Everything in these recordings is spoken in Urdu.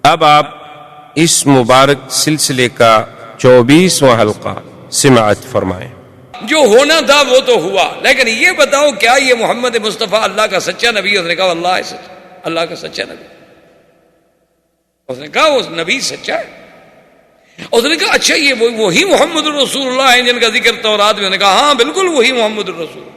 اب آپ اس مبارک سلسلے کا 24واں حلقہ سماعت فرمائیں۔ جو ہونا تھا وہ تو ہوا، لیکن یہ بتاؤ کیا یہ محمد مصطفیٰ اللہ کا سچا نبی ہے؟ اس نے کہا اللہ ہے سچا، اللہ کا سچا نبی۔ اس نے کہا وہ نبی سچا ہے۔ اس نے کہا اچھا یہ وہی محمد الرسول اللہ ہیں جن کا ذکر تورات میں؟ نے کہا ہاں بالکل وہی محمد الرسول۔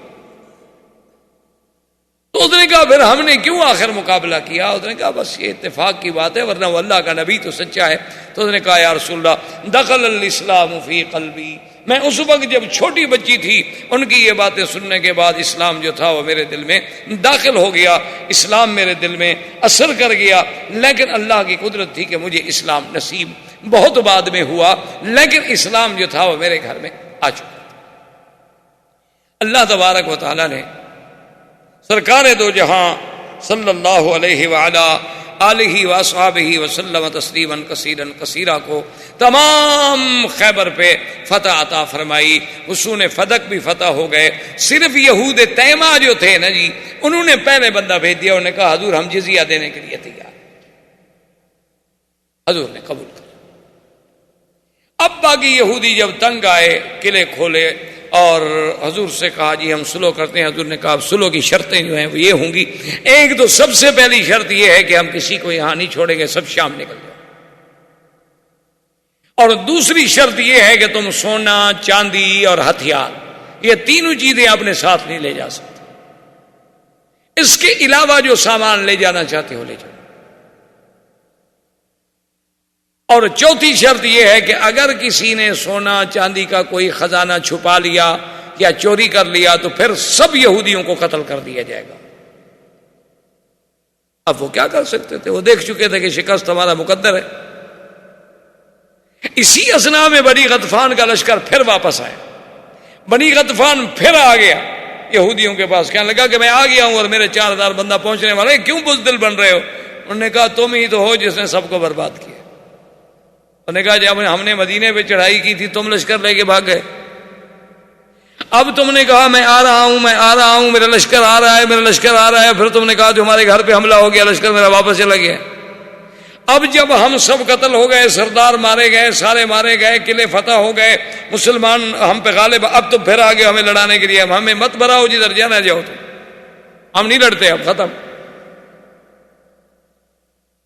تو اس نے کہا پھر ہم نے کیوں آخر مقابلہ کیا؟ اس نے کہا بس یہ اتفاق کی بات ہے، ورنہ وہ اللہ کا نبی تو سچا ہے۔ تو اس نے کہا یا رسول اللہ دخل الاسلام فی قلبی، میں اس وقت جب چھوٹی بچی تھی ان کی یہ باتیں سننے کے بعد اسلام جو تھا وہ میرے دل میں داخل ہو گیا، اسلام میرے دل میں اثر کر گیا، لیکن اللہ کی قدرت تھی کہ مجھے اسلام نصیب بہت بعد میں ہوا، لیکن اسلام جو تھا وہ میرے گھر میں آ چکا تھا۔ اللہ تبارک و تعالی نے سرکار دو جہاں صلی اللہ علیہ وعلا آلہ واصحابہ وسلم تسلیما کثیرا کثیرا کو تمام خیبر پہ فتح عطا فرمائی، حصون فدق بھی فتح ہو گئے۔ صرف یہود تیمہ جو تھے نا جی، انہوں نے پہلے بندہ بھیج دیا، انہوں نے کہا حضور ہم جزیہ دینے کے لیے تیار۔ حضور نے قبول کر۔ اب باقی یہودی جب تنگ آئے، قلعے کھولے اور حضور سے کہا جی ہم سلو کرتے ہیں۔ حضور نے کہا اب سلو کی شرطیں جو ہیں وہ یہ ہوں گی، ایک تو سب سے پہلی شرط یہ ہے کہ ہم کسی کو یہاں نہیں چھوڑیں گے، سب شام نکل جاؤ، اور دوسری شرط یہ ہے کہ تم سونا چاندی اور ہتھیار یہ تینوں چیزیں اپنے ساتھ نہیں لے جا سکتے، اس کے علاوہ جو سامان لے جانا چاہتے ہو لے جاؤ۔ اور چوتھی شرط یہ ہے کہ اگر کسی نے سونا چاندی کا کوئی خزانہ چھپا لیا یا چوری کر لیا تو پھر سب یہودیوں کو قتل کر دیا جائے گا۔ اب وہ کیا کر سکتے تھے؟ وہ دیکھ چکے تھے کہ شکست ہمارا مقدر ہے۔ اسی اثنا میں بنی غطفان کا لشکر پھر واپس آیا۔ بنی غطفان پھر آ گیا یہودیوں کے پاس، کہنے لگا کہ میں آ گیا ہوں اور میرے 4000 بندہ پہنچنے والے، کیوں بزدل بن رہے ہو؟ انہوں نے کہا تم ہی تو ہو جس نے سب کو برباد کیا۔ انہوں نے کہا جب ہم نے مدینے پہ چڑھائی کی تھی تم لشکر لے کے بھاگ گئے، اب تم نے کہا میں آ رہا ہوں، میں آ رہا ہوں، میرا لشکر آ رہا ہے، میرا لشکر آ رہا ہے، پھر تم نے کہا جو ہمارے گھر پہ حملہ ہو گیا، لشکر میرا واپس چلا گیا۔ اب جب ہم سب قتل ہو گئے، سردار مارے گئے، سارے مارے گئے، قلعے فتح ہو گئے، مسلمان ہم پہ غالب، اب تو پھر آگے ہمیں لڑانے کے لیے، ہمیں مت بھراؤ، جدھر جانا جاؤ، تو ہم نہیں لڑتے، اب ختم۔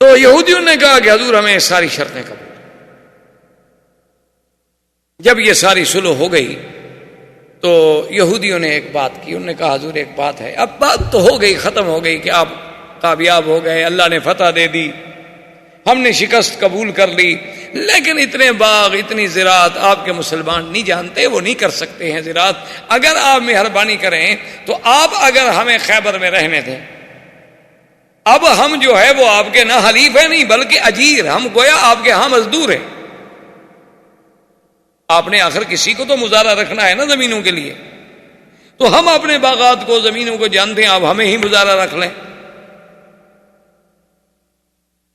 تو یہودیوں نے کہا کہ حضور ہمیں ساری شرطیں قبول۔ جب یہ ساری سلو ہو گئی تو یہودیوں نے ایک بات کی، انہوں نے کہا حضور ایک بات ہے، اب بات تو ہو گئی، ختم ہو گئی کہ آپ کامیاب ہو گئے، اللہ نے فتح دے دی، ہم نے شکست قبول کر لی، لیکن اتنے باغ اتنی زراعت آپ کے مسلمان نہیں جانتے، وہ نہیں کر سکتے ہیں زراعت، اگر آپ مہربانی کریں تو آپ اگر ہمیں خیبر میں رہنے دیں، اب ہم جو ہے وہ آپ کے نہ حلیف ہیں نہیں بلکہ اجیر، ہم گویا آپ کے ہاں مزدور ہیں۔ آپ نے آخر کسی کو تو مزارہ رکھنا ہے نا زمینوں کے لیے، تو ہم اپنے باغات کو زمینوں کو جانتے ہیں، آپ ہمیں ہی مزارہ رکھ لیں۔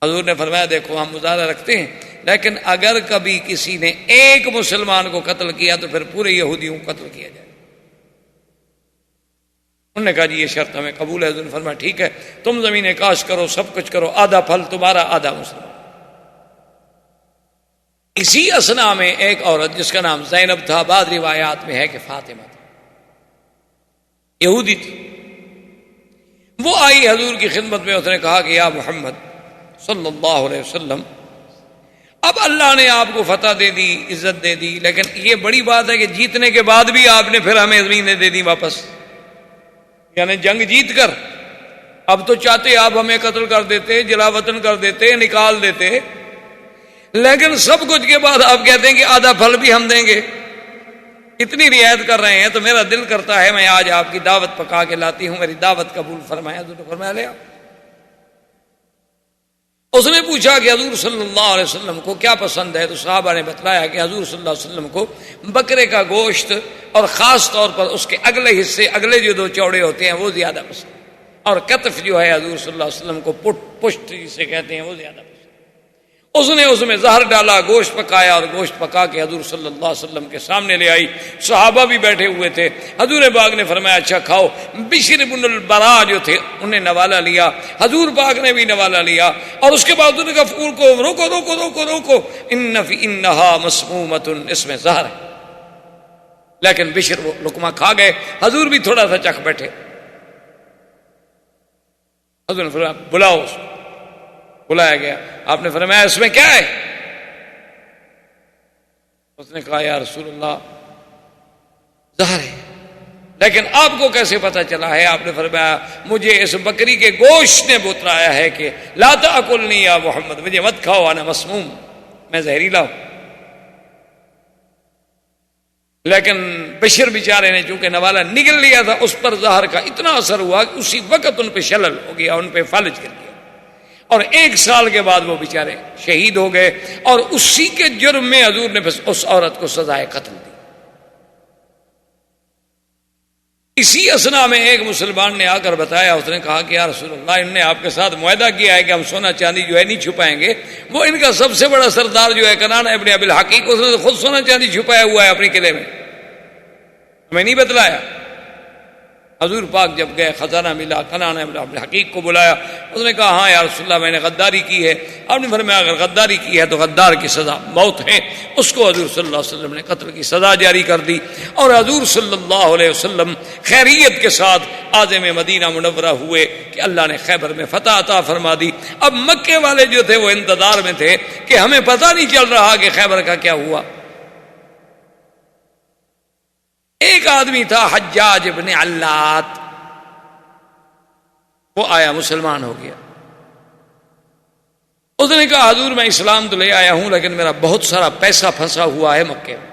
حضور نے فرمایا دیکھو ہم مزارہ رکھتے ہیں، لیکن اگر کبھی کسی نے ایک مسلمان کو قتل کیا تو پھر پورے یہودیوں کو قتل کیا جائے۔ انہوں نے کہا جی یہ شرط ہمیں قبول ہے۔ حضور نے فرمایا ٹھیک ہے، تم زمینیں کاش کرو، سب کچھ کرو، آدھا پھل تمہارا آدھا مسلمان۔ اسی اثنا میں ایک عورت جس کا نام زینب تھا، بعض روایات میں ہے کہ فاطمہ تھا، یہودی تھی، وہ آئی حضور کی خدمت میں، اس نے کہا کہ یا محمد صلی اللہ علیہ وسلم اب اللہ نے آپ کو فتح دے دی، عزت دے دی، لیکن یہ بڑی بات ہے کہ جیتنے کے بعد بھی آپ نے پھر ہمیں زمینیں دے دی واپس، یعنی جنگ جیت کر اب تو چاہتے آپ ہمیں قتل کر دیتے، جلا وطن کر دیتے، نکال دیتے، لیکن سب کچھ کے بعد آپ کہتے ہیں کہ آدھا پھل بھی ہم دیں گے، اتنی رعایت کر رہے ہیں تو میرا دل کرتا ہے میں آج آپ کی دعوت پکا کے لاتی ہوں، میری دعوت قبول فرمایا۔ حضور نے فرمایا لے آؤ۔ اس نے پوچھا کہ حضور صلی اللہ علیہ وسلم کو کیا پسند ہے، تو صحابہ نے بتلایا کہ حضور صلی اللہ علیہ وسلم کو بکرے کا گوشت اور خاص طور پر اس کے اگلے حصے، اگلے جو دو چوڑے ہوتے ہیں وہ زیادہ پسند، اور کتف جو ہے حضور صلی اللہ علیہ وسلم کو پشت جسے کہتے ہیں وہ زیادہ پسند۔ اس نے اس میں زہر ڈالا، گوشت پکایا اور گوشت پکا کے حضور صلی اللہ علیہ وسلم کے سامنے لے آئی. صحابہ بھی بیٹھے ہوئے تھے. حضور پاک نے فرمایا اچھا کھاؤ. بشر بن البرا جو تھے انہیں نوالا لیا، حضور پاک نے بھی نوالا لیا، اور اس کے بعد انہوں نے کہا پھول کو روکو روکو روکو روکو، انہا مسمومۃ، اس میں زہر ہے. لیکن بشر وہ لقمہ کھا گئے. حضور بھی تھوڑا سا چکھ بیٹھے. حضور نے فرمایا بلاؤ اس کو. بلایا گیا. آپ نے فرمایا اس میں کیا ہے؟ اس نے کہا یا رسول اللہ زہر ہے. لیکن آپ کو کیسے پتا چلا ہے؟ آپ نے فرمایا مجھے اس بکری کے گوشت نے بتلایا ہے کہ لا تاکلنی یا محمد، مجھے مت کھاؤ، انا مسموم، میں زہریلا ہوں. لیکن بشر بیچارے نے چونکہ نوالا نگل لیا تھا، اس پر زہر کا اتنا اثر ہوا کہ اسی وقت ان پہ شلل ہو گیا، ان پہ فلج گر گیا، اور 1 سال کے بعد وہ بیچارے شہید ہو گئے. اور اسی کے جرم میں حضور نے اس عورت کو سزائے قتل دی. اسی اسنا میں ایک مسلمان نے آ کر بتایا، اس نے کہا کہ یا رسول اللہ ان نے آپ کے ساتھ معاہدہ کیا ہے کہ ہم سونا چاندی جو ہے نہیں چھپائیں گے. وہ ان کا سب سے بڑا سردار جو ہے کنانہ ابن ابی الحقیق، اس نے خود سونا چاندی چھپایا ہوا ہے اپنے قلعے میں، ہمیں نہیں بتلایا. حضور پاک جب گئے خزانہ ملا، کنانہ ابن ابی الحقیق کو بلایا. اس نے کہا ہاں یا رسول اللہ میں نے غداری کی ہے. آپ نے فرمایا اگر غداری کی ہے تو غدار کی سزا موت ہے. اس کو حضور صلی اللہ علیہ وسلم نے قتل کی سزا جاری کر دی. اور حضور صلی اللہ علیہ وسلم خیریت کے ساتھ عازم مدینہ منورہ ہوئے کہ اللہ نے خیبر میں فتح عطا فرما دی. اب مکے والے جو تھے وہ انتظار میں تھے کہ ہمیں پتہ نہیں چل رہا کہ خیبر کا کیا ہوا. ایک آدمی تھا حجاج ابن علات، وہ آیا مسلمان ہو گیا. اس نے کہا حضور میں اسلام تو لے آیا ہوں لیکن میرا بہت سارا پیسہ پھنسا ہوا ہے مکے میں،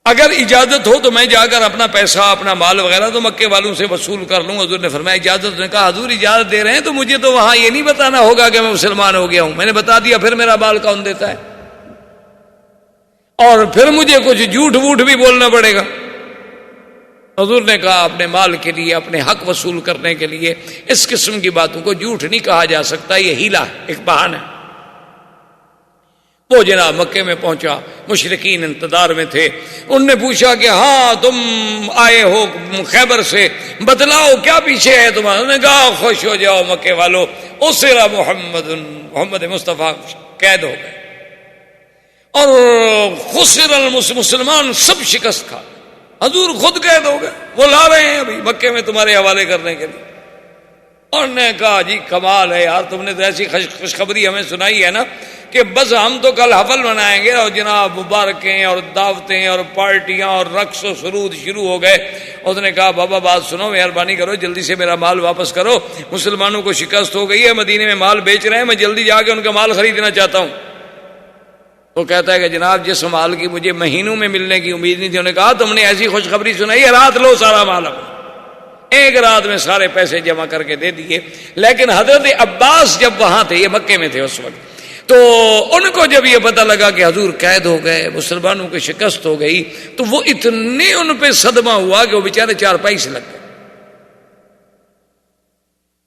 اگر اجازت ہو تو میں جا کر اپنا پیسہ اپنا مال وغیرہ تو مکے والوں سے وصول کر لوں. حضور نے فرمایا اجازت؟ نے کہا حضور اجازت دے رہے ہیں تو مجھے تو وہاں یہ نہیں بتانا ہوگا کہ میں مسلمان ہو گیا ہوں. میں نے بتا دیا پھر میرا مال کون دیتا ہے؟ اور پھر مجھے کچھ جھوٹ ووٹ بھی بولنا پڑے گا. حضور نے کہا اپنے مال کے لیے، اپنے حق وصول کرنے کے لیے اس قسم کی باتوں کو جھوٹ نہیں کہا جا سکتا، یہ ہیلا ہے، ایک بہانہ ہے. وہ جناب مکے میں پہنچا، مشرکین انتظار میں تھے. انہوں نے پوچھا کہ ہاں تم آئے ہو خیبر سے، بتلاؤ کیا پیچھے ہے تمہارا؟ انہوں نے کہا خوش ہو جاؤ مکے والو، اسرا محمد مصطفیٰ قید ہو گئے اور خسر مسلمان سب شکست کھا. حضور خود قید ہو گئے، وہ لا رہے ہیں ابھی مکے میں تمہارے حوالے کرنے کے لیے. اور نے کہا جی کمال ہے یار، تم نے تو ایسی خوشخبری ہمیں سنائی ہے نا کہ بس ہم تو کل حفل منائیں گے اور جناب مبارکیں اور دعوتیں اور پارٹیاں اور رقص و سرود شروع ہو گئے. اس نے کہا بابا بات سنو، مہربانی کرو جلدی سے میرا مال واپس کرو، مسلمانوں کو شکست ہو گئی ہے، مدینے میں مال بیچ رہے ہیں، میں جلدی جا کے ان کا مال خریدنا چاہتا ہوں. تو کہتا ہے کہ جناب جس مال کی مجھے مہینوں میں ملنے کی امید نہیں تھی. انہوں نے کہا تم نے ایسی خوشخبری سنائی ہے، رات لو سارا مال اپنا. ایک رات میں سارے پیسے جمع کر کے دے دیے. لیکن حضرت عباس جب وہاں تھے، یہ مکے میں تھے اس وقت، تو ان کو جب یہ پتہ لگا کہ حضور قید ہو گئے، مسلمانوں کی شکست ہو گئی، تو وہ اتنے ان پہ صدمہ ہوا کہ وہ بیچارے چارپائی سے لگ گئے.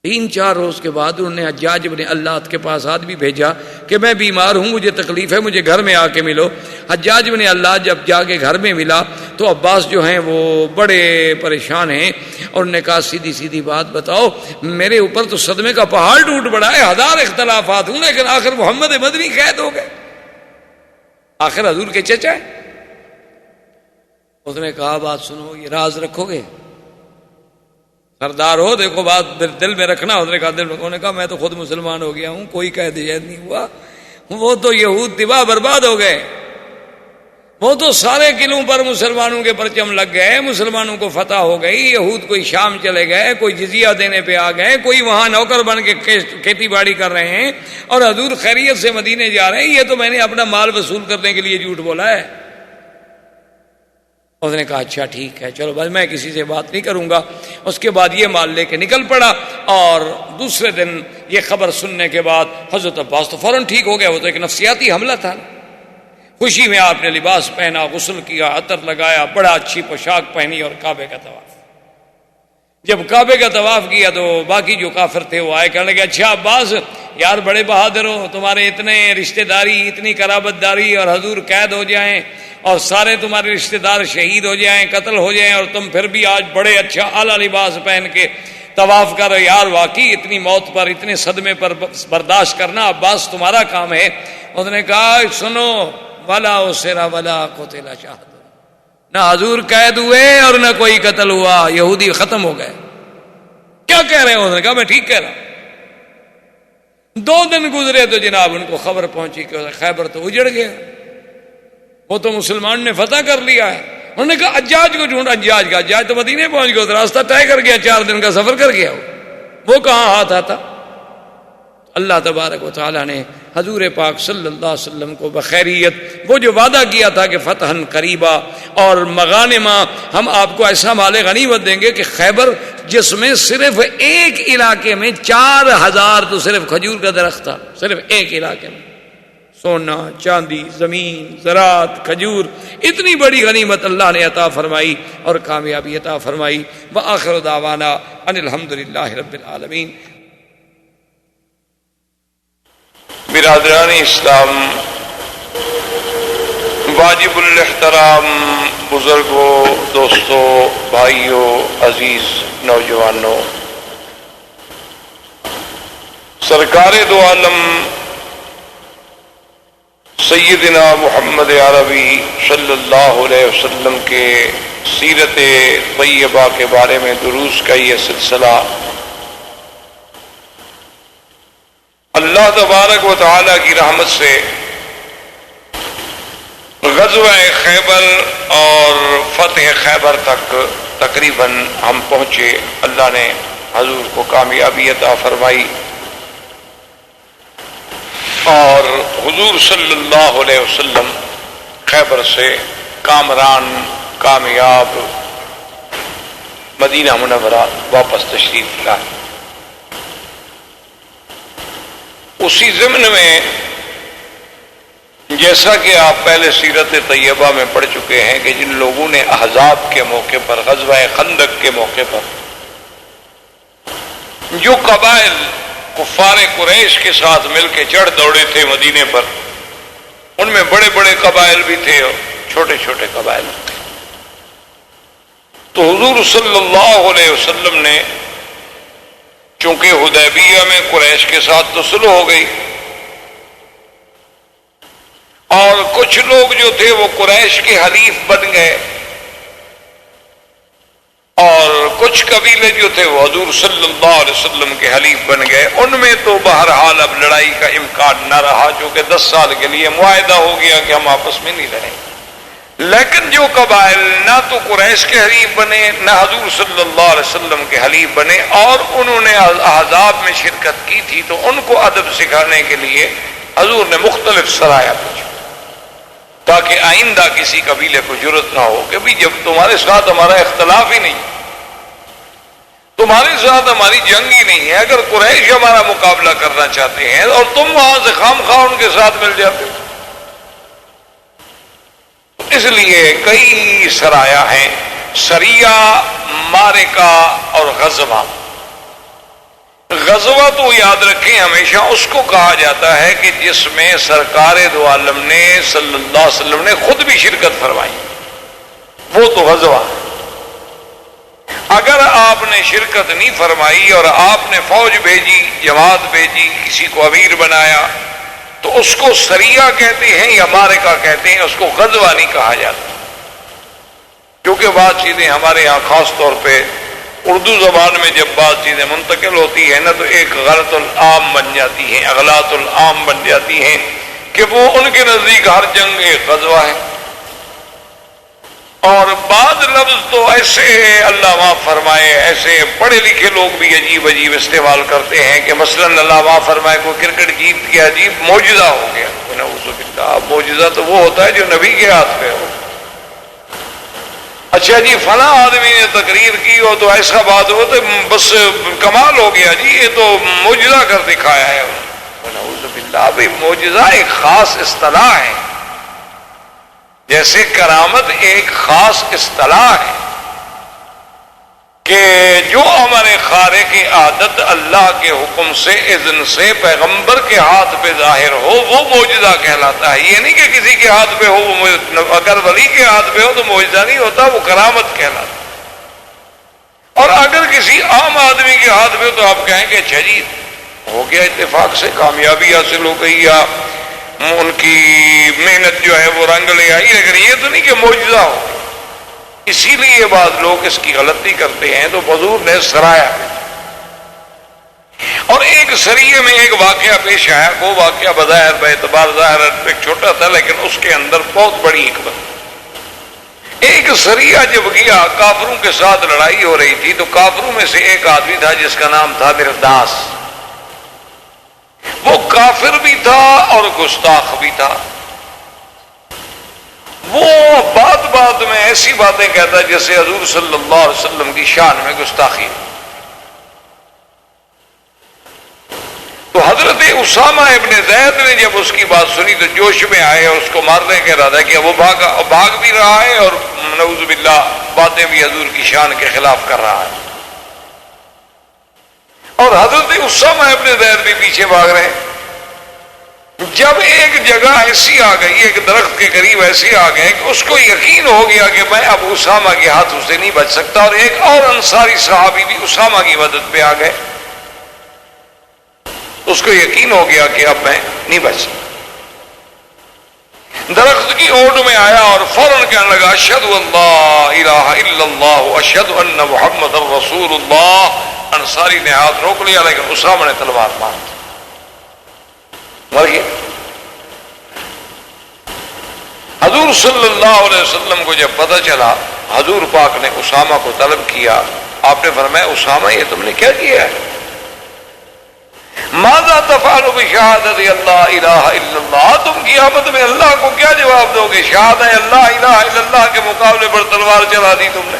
3-4 روز کے بعد انہوں نے حجاج بن علات کے پاس آدمی بھیجا کہ میں بیمار ہوں، مجھے تکلیف ہے، مجھے گھر میں آ کے ملو. حجاج بن علات جب جا کے گھر میں ملا تو عباس جو ہیں وہ بڑے پریشان ہیں، اور انہوں نے کہا سیدھی سیدھی بات بتاؤ، میرے اوپر تو صدمے کا پہاڑ ٹوٹ پڑا ہے، 1000 اختلافات ہوں، لیکن آخر محمد مدنی قید ہو گئے، آخر حضور کے چچا ہے. اس نے کہا بات سنو، یہ راز رکھو گے؟ سردار ہو دیکھو بات دل میں رکھنا. اس نے کہا دل میں. انہوں نے کہا میں تو خود مسلمان ہو گیا ہوں، کوئی قید جید نہیں ہوا. وہ تو یہود تباہ برباد ہو گئے، وہ تو سارے قلعوں پر مسلمانوں کے پرچم لگ گئے، مسلمانوں کو فتح ہو گئی. یہود کوئی شام چلے گئے، کوئی جزیہ دینے پہ آ گئے، کوئی وہاں نوکر بن کے کھیتی باڑی کر رہے ہیں، اور حضور خیریت سے مدینے جا رہے ہیں. یہ تو میں نے اپنا مال وصول کرنے کے لیے جھوٹ بولا ہے. اس نے کہا اچھا ٹھیک ہے چلو بس میں کسی سے بات نہیں کروں گا. اس کے بعد یہ مال لے کے نکل پڑا، اور دوسرے دن یہ خبر سننے کے بعد حضرت عباس تو فوراً ٹھیک ہو گیا. وہ تو ایک نفسیاتی حملہ تھا. خوشی میں آپ نے لباس پہنا، غسل کیا، عطر لگایا، بڑا اچھی پوشاک پہنی اور کعبے کا طواف. جب کعبے کا طواف کیا تو باقی جو کافر تھے وہ آئے، کہنے لگے اچھا عباس یار بڑے بہادر ہو، تمہارے اتنے رشتہ داری، اتنی قرابت داری، اور حضور قید ہو جائیں اور سارے تمہارے رشتہ دار شہید ہو جائیں، قتل ہو جائیں، اور تم پھر بھی آج بڑے اچھا اعلیٰ لباس پہن کے طواف کر رہے، یار واقعی اتنی موت پر، اتنے صدمے پر برداشت کرنا عباس تمہارا کام ہے۔ اس نے کہا سنو، ولا اسرا ولا قتل شہید، نہ حضور قید ہوئے اور نہ کوئی قتل ہوا، یہودی ختم ہو گئے۔ کیا کہہ رہے ہیں؟ اس نے کہا میں ٹھیک کہہ رہا ہوں۔ 2 دن گزرے تو جناب ان کو خبر پہنچی کہ خیبر تو اجڑ گیا، وہ تو مسلمان نے فتح کر لیا ہے۔ انہوں نے کہا حجاج کو ڈھونڈ، حجاج تو مدینے پہنچ گیا، تو راستہ طے کر گیا، 4 دن کا سفر کر گیا، وہ کہاں ہاتھ آتا۔ اللہ تبارک و تعالیٰ نے حضور پاک صلی اللہ علیہ وسلم کو بخیریت وہ جو وعدہ کیا تھا کہ فتحً قریبا اور مغانما، ہم آپ کو ایسا مال غنیمت دیں گے کہ خیبر جس میں صرف ایک علاقے میں 4000 تو صرف کھجور کا درخت تھا، صرف ایک علاقے میں، سونا چاندی زمین زراعت کھجور، اتنی بڑی غنیمت اللہ نے عطا فرمائی اور کامیابی عطا فرمائی۔ وآخر دعوانا ان الحمدللہ رب العالمین۔ برادران اسلام، واجب الاحترام بزرگوں، دوستوں، بھائیوں، عزیز نوجوانوں، سرکار دو عالم سیدنا محمد عربی صلی اللہ علیہ وسلم کے سیرت طیبہ کے بارے میں دروس کا یہ سلسلہ اللہ تبارک و تعالی کی رحمت سے غزوہ خیبر اور فتح خیبر تک تقریباً ہم پہنچے۔ اللہ نے حضور کو کامیابی عطا فرمائی اور حضور صلی اللہ علیہ وسلم خیبر سے کامران کامیاب مدینہ منورہ واپس تشریف لائے۔ اسی ضمن میں جیسا کہ آپ پہلے سیرت طیبہ میں پڑھ چکے ہیں کہ جن لوگوں نے احزاب کے موقع پر، غزوہ خندق کے موقع پر جو قبائل کفار قریش کے ساتھ مل کے چڑھ دوڑے تھے مدینے پر، ان میں بڑے بڑے قبائل بھی تھے اور چھوٹے چھوٹے قبائل بھی تھے۔ تو حضور صلی اللہ علیہ وسلم نے چونکہ حدیبیہ میں قریش کے ساتھ تو صلح ہو گئی اور کچھ لوگ جو تھے وہ قریش کے حلیف بن گئے اور کچھ قبیلے جو تھے وہ حضور صلی اللہ علیہ وسلم کے حلیف بن گئے۔ ان میں تو بہرحال اب لڑائی کا امکان نہ رہا، چونکہ 10 سال کے لیے معاہدہ ہو گیا کہ ہم آپس میں نہیں لڑیں۔ لیکن جو قبائل نہ تو قریش کے حلیف بنے نہ حضور صلی اللہ علیہ وسلم کے حلیف بنے اور انہوں نے احزاب میں شرکت کی تھی، تو ان کو ادب سکھانے کے لیے حضور نے مختلف سرایا بھیجا تاکہ آئندہ کسی قبیلے کو جرأت نہ ہو کہ بھی جب تمہارے ساتھ ہمارا اختلاف ہی نہیں، تمہارے ساتھ ہماری جنگ ہی نہیں ہے، اگر قریش ہمارا مقابلہ کرنا چاہتے ہیں اور تم وہاں سے خام خواہ ان کے ساتھ مل جاتے ہو۔ اس لیے کئی سرایا ہیں، سریہ، معرکہ اور غزوہ۔ غزوہ تو یاد رکھیں ہمیشہ اس کو کہا جاتا ہے کہ جس میں سرکار دو عالم نے صلی اللہ علیہ وسلم نے خود بھی شرکت فرمائی، وہ تو غزوہ۔ اگر آپ نے شرکت نہیں فرمائی اور آپ نے فوج بھیجی، جماعت بھیجی، کسی کو امیر بنایا، تو اس کو سریہ کہتے ہیں یا معرکہ کہتے ہیں، اس کو غزوہ نہیں کہا جاتا۔ کیونکہ بعض چیزیں ہمارے ہاں خاص طور پہ اردو زبان میں جب بعض چیزیں منتقل ہوتی ہیں نا تو ایک غلط العام بن جاتی ہیں، اغلاط العام بن جاتی ہیں کہ وہ ان کے نزدیک ہر جنگ ایک غزوہ ہے۔ اور بعض لفظ تو ایسے اللہ معاف فرمائے، ایسے پڑھے لکھے لوگ بھی عجیب عجیب استعمال کرتے ہیں کہ مثلا اللہ معاف فرمائے کوئی کرکٹ جیت کے عجیب معجزہ ہو گیا، نعوذ باللہ۔ معجزہ تو وہ ہوتا ہے جو نبی کے ہاتھ پہ ہو۔ اچھا جی فلاں آدمی نے تقریر کی ہو تو ایسا بات ہو تو بس کمال ہو گیا جی، یہ تو معجزہ کر دکھایا ہے۔ نعوذ باللہ۔ بھائی معجزہ ایک خاص اصطلاح ہے، جیسے کرامت ایک خاص اصطلاح ہے۔ کہ جو ہمارے خارق عادت اللہ کے حکم سے اذن سے پیغمبر کے ہاتھ پہ ظاہر ہو وہ معجزہ کہلاتا ہے. یہ نہیں کہ کسی کے ہاتھ پہ ہو وہ اگر ولی کے ہاتھ پہ ہو تو معجزہ نہیں ہوتا, وہ کرامت کہلاتا ہے. اور اگر کسی عام آدمی کے ہاتھ پہ ہو تو آپ کہیں کہ اچھا جی ہو گیا, اتفاق سے کامیابی حاصل ہو گئی یا ان کی محنت جو ہے وہ رنگ لے آئی, لیکن یہ تو نہیں کہ معجزہ ہو. اسی لیے بعض لوگ اس کی غلطی کرتے ہیں. تو حضور نے سرایا اور ایک سریے میں ایک واقعہ پیش آیا. وہ واقعہ بظاہر باعتبار ظاہر ایک چھوٹا تھا لیکن اس کے اندر بہت بڑی حکمت. ایک سریہ جب گیا, کافروں کے ساتھ لڑائی ہو رہی تھی, تو کافروں میں سے ایک آدمی تھا جس کا نام تھا مرداس. وہ کافر بھی تھا اور گستاخ بھی تھا. وہ بات بات میں ایسی باتیں کہتا جیسے حضور صلی اللہ علیہ وسلم کی شان میں گستاخی. تو حضرت اسامہ ابن زید نے جب اس کی بات سنی تو جوش میں آئے اور اس کو مارنے کا ارادہ کیا. وہ بھاگ بھی رہا ہے اور نعوذ باللہ باتیں بھی حضور کی شان کے خلاف کر رہا ہے. اور حضرت اسامہ ابن زید بھی پیچھے بھاگ رہے ہیں. جب ایک جگہ ایسی آ گئی, ایک درخت کے قریب ایسی آ گئے کہ اس کو یقین ہو گیا کہ میں اب اسامہ کے ہاتھوں سے نہیں بچ سکتا, اور ایک اور انصاری صحابی بھی اسامہ کی مدد پہ آ گئے. اس کو یقین ہو گیا کہ اب میں نہیں بچ سکتا. درخت کی اوٹ میں آیا اور فوراً کہنے لگا اشہد ان لا الہ الا اللہ اشہد ان محمد رسول اللہ. انصاری نے ہاتھ روک لیا لیکن اسامہ نے تلوار مار دی, مر گیا. حضور صلی اللہ علیہ وسلم کو جب پتہ چلا, حضور پاک نے اسامہ کو طلب کیا. آپ نے فرمایا اسامہ یہ تم نے کیا کیا ہے؟ ماذا تفعل بشہادت اللہ الہ الا اللہ. تم قیامت میں اللہ کو کیا جواب دو گے؟ شہادت اللہ الہ الا اللہ کے مقابلے پر تلوار چلا دی تم نے.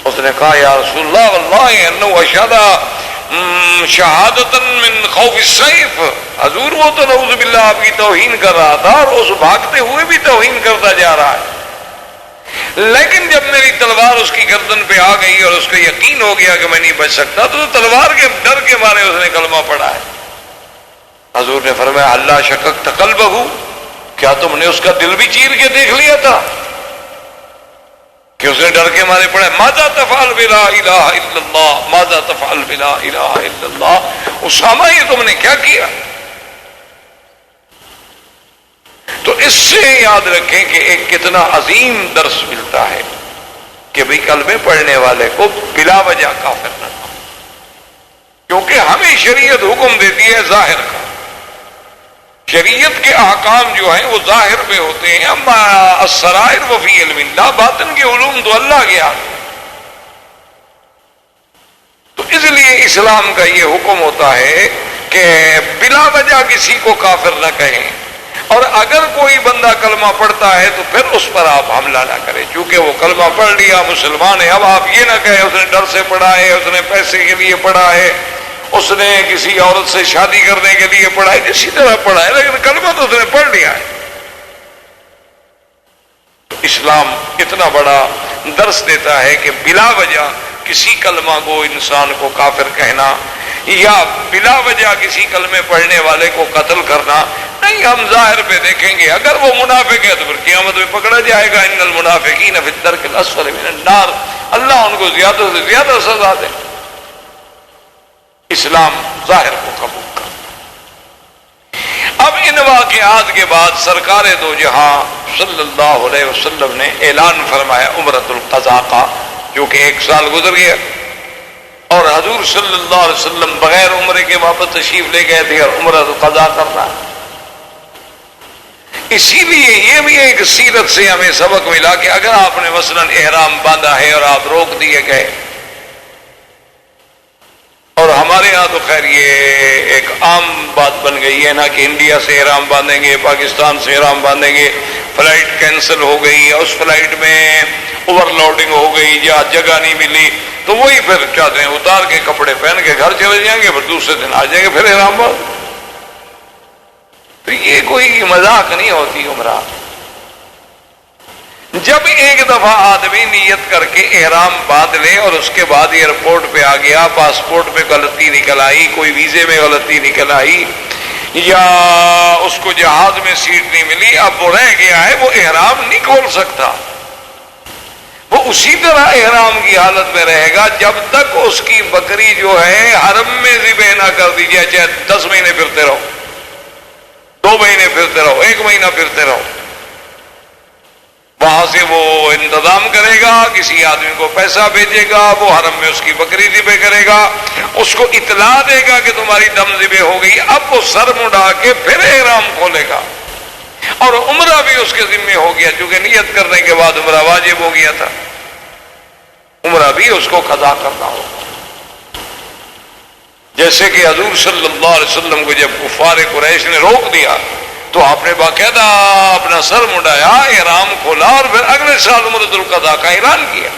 اس نے کہا یا رسول اللہ واللہ انہ اشہد شہادتا من خوف السیف. حضور وہ تو نعوذ باللہ آپ کی توہین کر رہا تھا اور اس بھاگتے ہوئے بھی توہین کرتا جا رہا ہے, لیکن جب میری تلوار اس کی گردن پہ آ گئی اور اس کو یقین ہو گیا کہ میں نہیں بچ سکتا تو تلوار کے ڈر کے مارے اس نے کلمہ پڑھا ہے. حضور نے فرمایا اللہ شککت قلبہ, کیا تم نے اس کا دل بھی چیر کے دیکھ لیا تھا کہ اس نے ڈر کے مارے پڑھا؟ ماذا تفعل بلا الہ الا اللہ ماذا تفعل بلا الہ الا اللہ. اسامہ یہ تم نے کیا کیا؟ تو اس سے یاد رکھیں کہ ایک کتنا عظیم درس ملتا ہے کہ بھئی کلمے پڑھنے والے کو بلا وجہ کافر نہ کرو, کیونکہ ہمیں شریعت حکم دیتی ہے ظاہر کا. شریعت کے احکام جو ہیں وہ ظاہر پہ ہوتے ہیں, اما السرائر وفی علم اللہ, باطن کے علوم تو اللہ کے ہاتھ. تو اس لیے اسلام کا یہ حکم ہوتا ہے کہ بلا وجہ کسی کو کافر نہ کہیں, اور اگر کوئی بندہ کلمہ پڑھتا ہے تو پھر اس پر آپ حملہ نہ کریں, چونکہ وہ کلمہ پڑھ لیا مسلمان ہے. اب آپ یہ نہ کہیں اس نے ڈر سے پڑھا ہے, اس نے پیسے کے لیے پڑھا ہے, اس نے کسی عورت سے شادی کرنے کے لیے پڑھا ہے, کسی طرح پڑھا ہے, لیکن کلمہ تو اس نے پڑھ لیا ہے. تو اسلام اتنا بڑا درس دیتا ہے کہ بلا وجہ کسی کلمہ کو انسان کو کافر کہنا یا بلا وجہ کسی کلمے پڑھنے والے کو قتل کرنا نہیں. ہم ظاہر پہ دیکھیں گے, اگر وہ منافق ہے تو پھر قیامت میں پکڑا جائے گا. ان المنافقین فی الدرک الاسفل من النار, اللہ ان کو زیادہ سے زیادہ سزا دے. اسلام ظاہر کو قبول کرتا. اب ان واقعات کے بعد سرکار دو جہاں صلی اللہ علیہ وسلم نے اعلان فرمایا عمرۃ القضاء کا, جو کہ 1 سال گزر گیا اور حضور صلی اللہ علیہ وسلم بغیر عمرے کے واپس تشریف لے گئے تھے اور عمرۃ القضاء کرنا. اسی لیے یہ بھی ایک سیرت سے ہمیں سبق ملا کہ اگر آپ نے مثلا احرام باندھا ہے اور آپ روک دیے گئے, اور ہمارے ہاں تو خیر یہ ایک عام بات بن گئی ہے نا کہ انڈیا سے احرام باندھیں گے, پاکستان سے احرام باندھیں گے, فلائٹ کینسل ہو گئی, اس فلائٹ میں اوور لوڈنگ ہو گئی یا جگہ نہیں ملی, تو وہی پھر چاہتے ہیں اتار کے کپڑے پہن کے گھر چلے جائیں گے, پھر دوسرے دن آ جائیں گے پھر احرام باندھ. تو یہ کوئی مذاق نہیں ہوتی عمرہ. جب ایک دفعہ آدمی نیت کر کے احرام باندھ لے اور اس کے بعد ایئرپورٹ پہ آ گیا، پاسپورٹ میں غلطی نکل آئی، کوئی ویزے میں غلطی نکل آئی، یا اس کو جہاز میں سیٹ نہیں ملی، اب وہ رہ گیا ہے، وہ احرام نہیں کھول سکتا، وہ اسی طرح احرام کی حالت میں رہے گا جب تک اس کی بکری جو ہے حرم میں ذبح نہ کر دی جائے، چاہے 10 مہینے پھرتے رہو، 2 مہینے پھرتے رہو، 1 مہینہ پھرتے رہو، وہاں سے وہ انتظام کرے گا، کسی آدمی کو پیسہ بھیجے گا، وہ حرم میں اس کی بکری ذبح کرے گا، اس کو اطلاع دے گا کہ تمہاری دم ذبح ہو گئی، اب وہ سر مڑا کے پھر احرام کھولے گا، اور عمرہ بھی اس کے ذمہ ہو گیا، چونکہ نیت کرنے کے بعد عمرہ واجب ہو گیا تھا، عمرہ بھی اس کو قضا کرنا ہوگا۔ جیسے کہ حضور صلی اللہ علیہ وسلم کو جب کفار قریش نے روک دیا تو آپ نے باقاعدہ اپنا سر مڈایا، احرام کھولا، اور پھر اگلے سال عمرۃ القضاء کا اعلان کیا۔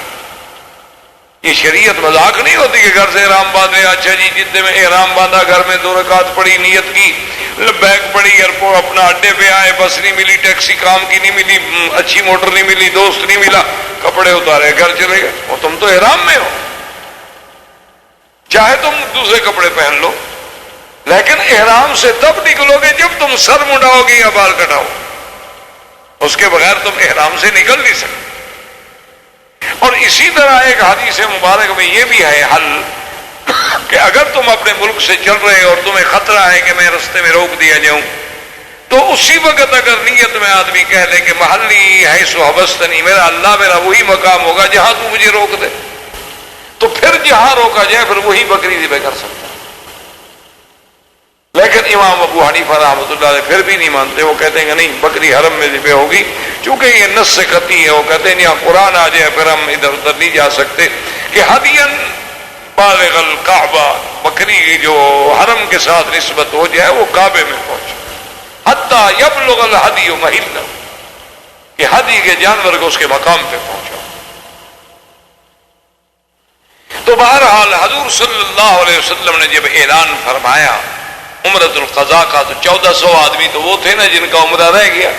یہ شریعت مذاق نہیں ہوتی کہ گھر سے احرام باندھے، اچھا جی جتنے میں احرام باندھا، گھر میں 2 رکعت پڑھی، نیت کی، لبیک پڑھی، ایئرپورٹ اپنا اڈے پہ آئے، بس نہیں ملی، ٹیکسی کام کی نہیں ملی، اچھی موٹر نہیں ملی، دوست نہیں ملا، کپڑے اتارے گھر چلے گئے، اور تم تو احرام میں ہو، چاہے تم دوسرے کپڑے پہن لو، لیکن احرام سے تب نکلو گے جب تم سر مڈاؤ گے یا بال کٹاؤ، اس کے بغیر تم احرام سے نکل نہیں سکتے۔ اور اسی طرح ایک حدیث مبارک میں یہ بھی ہے حل کہ اگر تم اپنے ملک سے چل رہے اور تمہیں خطرہ ہے کہ میں رستے میں روک دیا جاؤں، تو اسی وقت اگر نیت میں آدمی کہہ لے کہ محلی حیث حبستنی، میرا اللہ میرا وہی مقام ہوگا جہاں تو مجھے روک دے، تو پھر جہاں روکا جائے پھر وہی بکری ذبح کر سکتا ہے۔ لیکن امام ابو حنیفہ رحمۃ اللہ علیہ پھر بھی نہیں مانتے، وہ کہتے ہیں کہ نہیں، بکری حرم میں ذبح ہوگی، چونکہ یہ نص سے قطعی ہے، وہ کہتے ہیں یہاں قرآن آ جائے پھر ہم ادھر ادھر نہیں جا سکتے، کہ ہدین بالغ الکعبہ، بکری جو حرم کے ساتھ نسبت ہو جائے وہ کعبے میں پہنچے، حتی یبلغ الہدی محلہ، کہ ہدی کے جانور کو اس کے مقام پہ پہنچا۔ تو بہرحال حضور صلی اللہ علیہ وسلم نے جب اعلان فرمایا عمرۃ القضاء کا، تو 1400 آدمی تو وہ تھے نا جن کا عمرہ رہ گیا،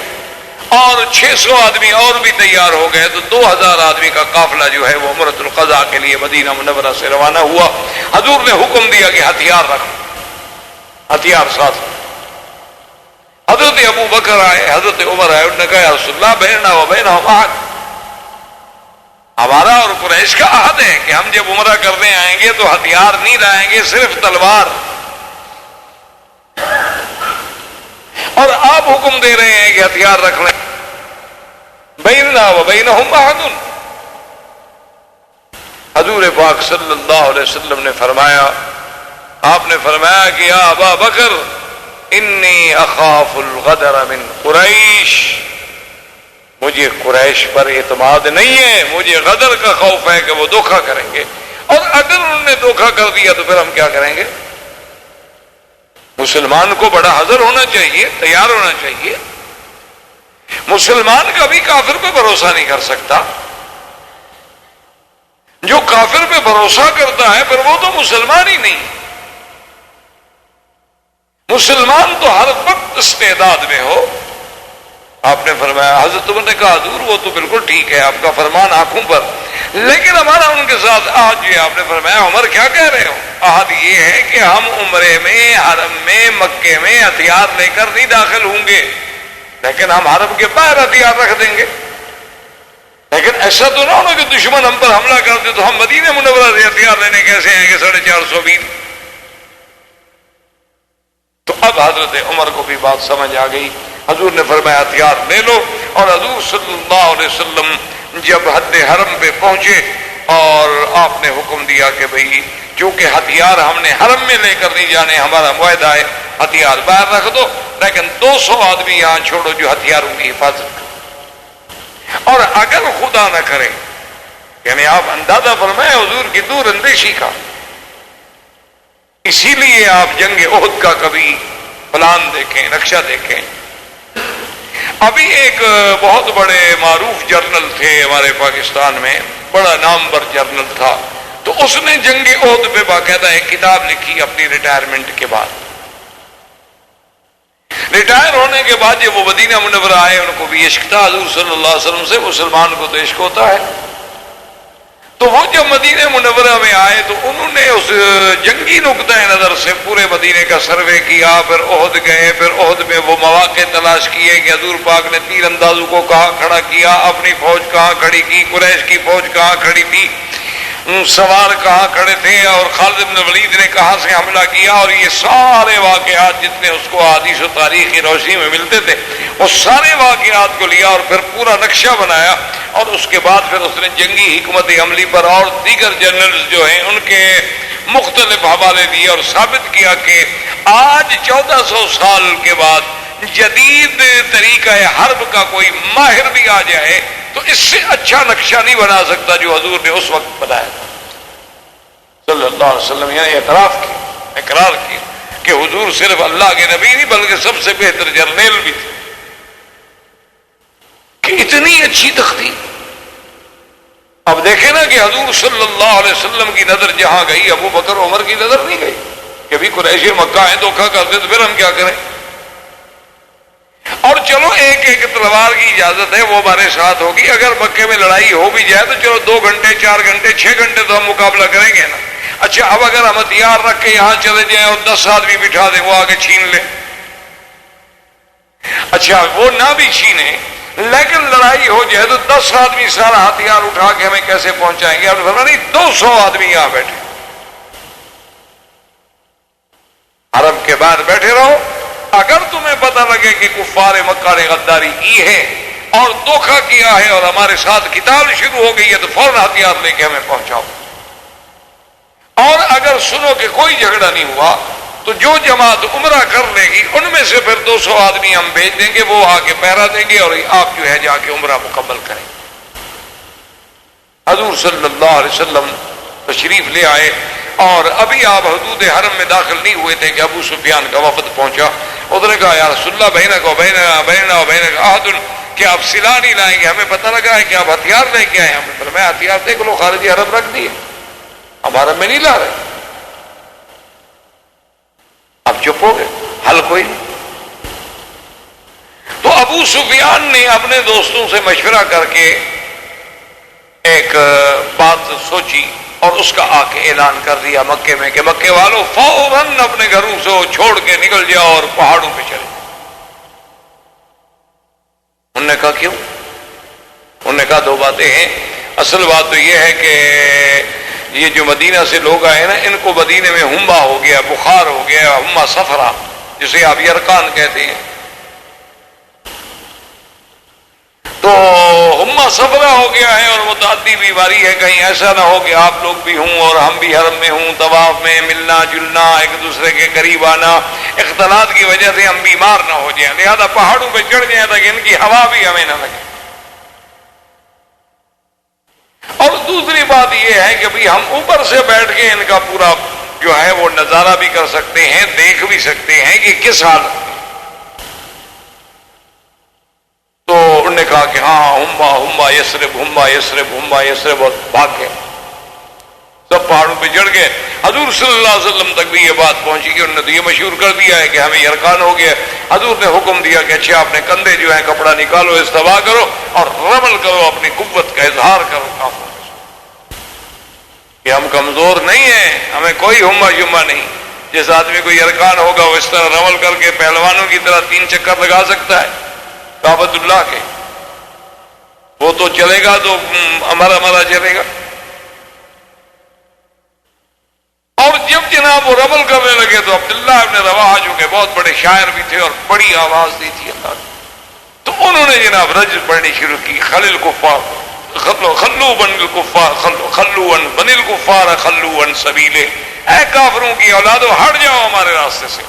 اور 600 آدمی اور بھی تیار ہو گئے، تو 2000 آدمی کا قافلہ جو ہے وہ عمرۃ القضاء کے لیے مدینہ منورہ سے روانہ ہوا۔ حضور نے حکم دیا کہ ہتھیار رکھو، ہتھیار ساتھ۔ حضرت ابو بکر آئے، حضرت عمر آئے، انہوں نے کہا یا رسول اللہ بیننا و بینہم عہد، ہمارا اور قریش کا عہد ہے کہ ہم جب عمرہ کرنے آئیں گے تو ہتھیار نہیں لائیں گے، صرف تلوار، اور آپ حکم دے رہے ہیں کہ ہتھیار رکھ لیں۔ بیننا و بینہم عہد، حضور پاک صلی اللہ علیہ وسلم نے فرمایا، آپ نے فرمایا کہ یا ابا بکر انی اخاف الغدر من قریش، مجھے قریش پر اعتماد نہیں ہے، مجھے غدر کا خوف ہے کہ وہ دھوکہ کریں گے، اور اگر انہوں نے دھوکہ کر دیا تو پھر ہم کیا کریں گے؟ مسلمان کو بڑا حذر ہونا چاہیے، تیار ہونا چاہیے۔ مسلمان کبھی کافر پہ بھروسہ نہیں کر سکتا، جو کافر پہ بھروسہ کرتا ہے پھر وہ تو مسلمان ہی نہیں۔ مسلمان تو ہر وقت استعداد میں ہو۔ آپ نے فرمایا، حضرت عمر نے کہا حضور وہ تو بالکل ٹھیک ہے، آپ کا فرمان آنکھوں پر، لیکن ہمارا ان کے ساتھ عہد جو ہے، آپ نے فرمایا عمر کیا کہہ رہے ہو؟ عہد یہ ہے کہ ہم عمرے میں، حرم میں، مکے میں ہتھیار لے کر نہیں داخل ہوں گے، لیکن ہم حرم کے باہر ہتھیار رکھ دیں گے۔ لیکن ایسا تو نہ ہونا کہ دشمن ہم پر حملہ کرتے تو ہم مدینہ منورہ سے ہتھیار لینے کیسے آئیں گے 450 میل؟ تو اب حضرت عمر کو بھی بات سمجھ آ گئی، حضور نے فرمایا ہتھیار لے لو، اور حضور صلی اللہ علیہ وسلم جب حد حرم پہ پہنچے اور آپ نے حکم دیا کہ بھئی چونکہ ہتھیار ہم نے حرم میں لے کر نہیں جانے، ہمارا معاہدہ ہے، ہتھیار باہر رکھ دو، لیکن 200 آدمی یہاں چھوڑو جو ہتھیاروں کی حفاظت کریں، اور اگر خدا نہ کرے، یعنی آپ اندازہ فرمائیں حضور کی دور اندیشی کا، اسی لیے آپ جنگ احد کا کبھی پلان دیکھیں، نقشہ دیکھیں۔ ابھی ایک بہت بڑے معروف جرنل تھے ہمارے پاکستان میں، بڑا نامور جرنل تھا، تو اس نے جنگ احد پہ باقاعدہ ایک کتاب لکھی اپنی ریٹائرمنٹ کے بعد، ریٹائر ہونے کے بعد جب وہ مدینہ منورہ آئے ان کو بھی عشق تھا حضور صلی اللہ علیہ وسلم سے، مسلمان کو تو عشق ہوتا ہے. تو وہ جب مدینہ منورہ میں آئے تو انہوں نے اس جنگی نقطۂ نظر سے پورے مدینے کا سروے کیا، پھر احد گئے، پھر احد میں وہ مواقع تلاش کیے کہ حضور پاک نے تیر اندازوں کو کہاں کھڑا کیا، اپنی فوج کہاں کھڑی کی، قریش کی فوج کہاں کھڑی تھی، سوار کہاں کھڑے تھے، اور خالد بن ولید نے کہاں سے حملہ کیا، اور یہ سارے واقعات جتنے اس کو حدیث و تاریخ کی روشنی میں ملتے تھے وہ سارے واقعات کو لیا اور پھر پورا نقشہ بنایا. اور اس کے بعد پھر اس نے جنگی حکمت عملی پر اور دیگر جنرلز جو ہیں ان کے مختلف حوالے دیے اور ثابت کیا کہ آج 1400 سال کے بعد جدید طریقہ حرب کا کوئی ماہر بھی آ جائے تو اس سے اچھا نقشہ نہیں بنا سکتا جو حضور نے اس وقت بنایا تھا صلی اللہ علیہ وسلم. یعنی اعتراف کیا، اقرار کیا کہ حضور صرف اللہ کے نبی نہیں بلکہ سب سے بہتر جرنیل بھی تھے. کہ اتنی اچھی تخطیط. اب دیکھیں نا کہ حضور صلی اللہ علیہ وسلم کی نظر جہاں گئی ابو بکر عمر کی نظر نہیں گئی کہ بھی قریش مکہ ہیں دھوکہ کرتے تو پھر ہم کیا کریں. اور چلو ایک ایک تلوار کی اجازت ہے وہ ہمارے ساتھ ہوگی، اگر مکے میں لڑائی ہو بھی جائے تو چلو 2 گھنٹے 4 گھنٹے 6 گھنٹے تو ہم مقابلہ کریں گے نا. اچھا اب اگر ہم ہتھیار رکھ کے یہاں چلے جائیں اور 10 آدمی بٹھا دیں وہ آگے چھین لیں. اچھا وہ نہ بھی چھینے لیکن لڑائی ہو جائے تو 10 آدمی سارا ہتھیار اٹھا کے ہمیں کیسے پہنچائیں گے. اب نہیں 200 آدمی یہاں بیٹھے حرم کے باہر بیٹھے رہو. اگر تمہیں پتہ لگے کہ کفار مکہ نے غداری کی ہے اور دھوکہ کیا ہے اور ہمارے ساتھ قتال شروع ہو گئی ہے تو فوراً ہتھیار لے کے ہمیں پہنچاؤ. اور اگر سنو کہ کوئی جھگڑا نہیں ہوا تو جو جماعت عمرہ کر لے گی ان میں سے پھر 200 آدمی ہم بھیج دیں گے، وہ آ کے پہرا دیں گے اور آپ جو ہے جا کے عمرہ مکمل کریں. حضور صلی اللہ علیہ وسلم تشریف لے آئے اور ابھی آپ حدود حرم میں داخل نہیں ہوئے تھے کہ ابو سفیان کا وفد پہنچا. اس نے کہا یا رسول اللہ بیننا و بینک عہد، کہ آپ سلا نہیں لائیں گے، ہمیں پتہ لگا ہے کہ آپ ہتھیار لے کے آئے. ہم نے فرمایا ہتھیار دیکھ لو خارجی حرم رکھ دیے، ہم حرم میں نہیں لا رہے. اب چپ ہو گئے، حل کوئی نہیں. تو ابو سفیان نے اپنے دوستوں سے مشورہ کر کے ایک بات سوچی اور اس کا آ کے اعلان کر دیا مکے میں کہ مکے والوں فوراً اپنے گھروں سے چھوڑ کے نکل جاؤ اور پہاڑوں پہ چلے. انہوں نے کہا کیوں؟ انہوں نے کہا 2 باتیں ہیں. اصل بات تو یہ ہے کہ یہ جو مدینہ سے لوگ آئے نا ان کو مدینے میں ہما ہو گیا، بخار ہو گیا، ہما صفرا جسے آپ یرقان کہتے ہیں. تو ہما صفرا ہو گیا ہے اور متعدی بیماری ہے، کہیں ایسا نہ ہو کہ آپ لوگ بھی ہوں اور ہم بھی حرم میں ہوں، طواف میں ملنا جلنا، ایک دوسرے کے قریب آنا، اختلاط کی وجہ سے ہم بیمار نہ ہو جائیں، لہذا پہاڑوں پہ چڑھ جائیں تاکہ ان کی ہوا بھی ہمیں نہ لگے. اور دوسری بات یہ ہے کہ بھی ہم اوپر سے بیٹھ کے ان کا پورا جو ہے وہ نظارہ بھی کر سکتے ہیں، دیکھ بھی سکتے ہیں کہ کس حالت. تو انہوں نے کہا کہ ہاں ہما یسرب اور بھاگ گئے. سب پہاڑوں پہ چڑھ گئے. حضور صلی اللہ علیہ وسلم تک بھی یہ بات پہنچی کہ انہوں نے تو یہ مشہور کر دیا ہے کہ ہمیں یرقان ہو گیا. حضور نے حکم دیا کہ اچھا اپنے کندھے جو ہیں کپڑا نکالو، استوا کرو اور رمل کرو، اپنی قوت کا اظہار کرو کافروں کہ ہم کمزور نہیں ہیں، ہمیں کوئی ہما شما نہیں. جس آدمی کو یرقان ہوگا وہ اس طرح رمل کر کے پہلوانوں کی طرح 3 چکر لگا سکتا ہے کعبۃ اللہ کے. وہ تو چلے گا تو ہمارا چلے گا. اور جب جناب وہ رمل کرنے لگے تو عبداللہ ابن رواحہ جو کہ بہت بڑے شاعر بھی تھے اور بڑی آواز دی تھی اللہ نے، تو انہوں نے جناب رجل پڑھنی شروع کی. خلل کفار خلو بن الکفار خلو بن الکفار خلو ان سبیلے، اے کافروں کی اولادو ہٹ جاؤ ہمارے راستے سے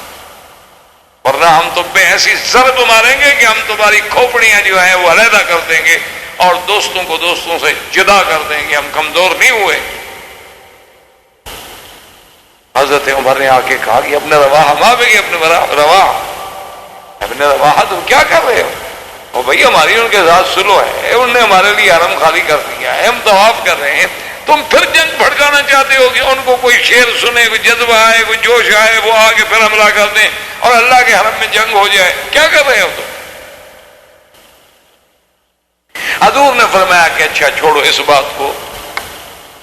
ورنہ ہم تم پہ ایسی ضرب ماریں گے کہ ہم تمہاری کھوپڑیاں جو ہیں وہ علیحدہ کر دیں گے اور دوستوں کو دوستوں سے جدا کر دیں گے. ہم کمزور نہیں ہوئے. حضرت عمر نے آ کے کہا کہ ابن رواحہ ماں بھائی ابن رواحہ تم کیا کر رہے ہو؟ وہ بھائی ہماری ان کے ساتھ سلو ہے، انہوں نے ہمارے لیے حرم خالی کر دیا ہے، ہم طواف کر رہے ہیں، تم پھر جنگ بھڑکانا چاہتے ہو کہ ان کو کوئی شعر سنے، کوئی جذبہ آئے، کوئی جوش آئے، وہ آگے پھر حملہ کر دیں اور اللہ کے حرم میں جنگ ہو جائے. کیا کر رہے ہو تم؟ حضور نے فرمایا کہ اچھا چھوڑو اس بات کو،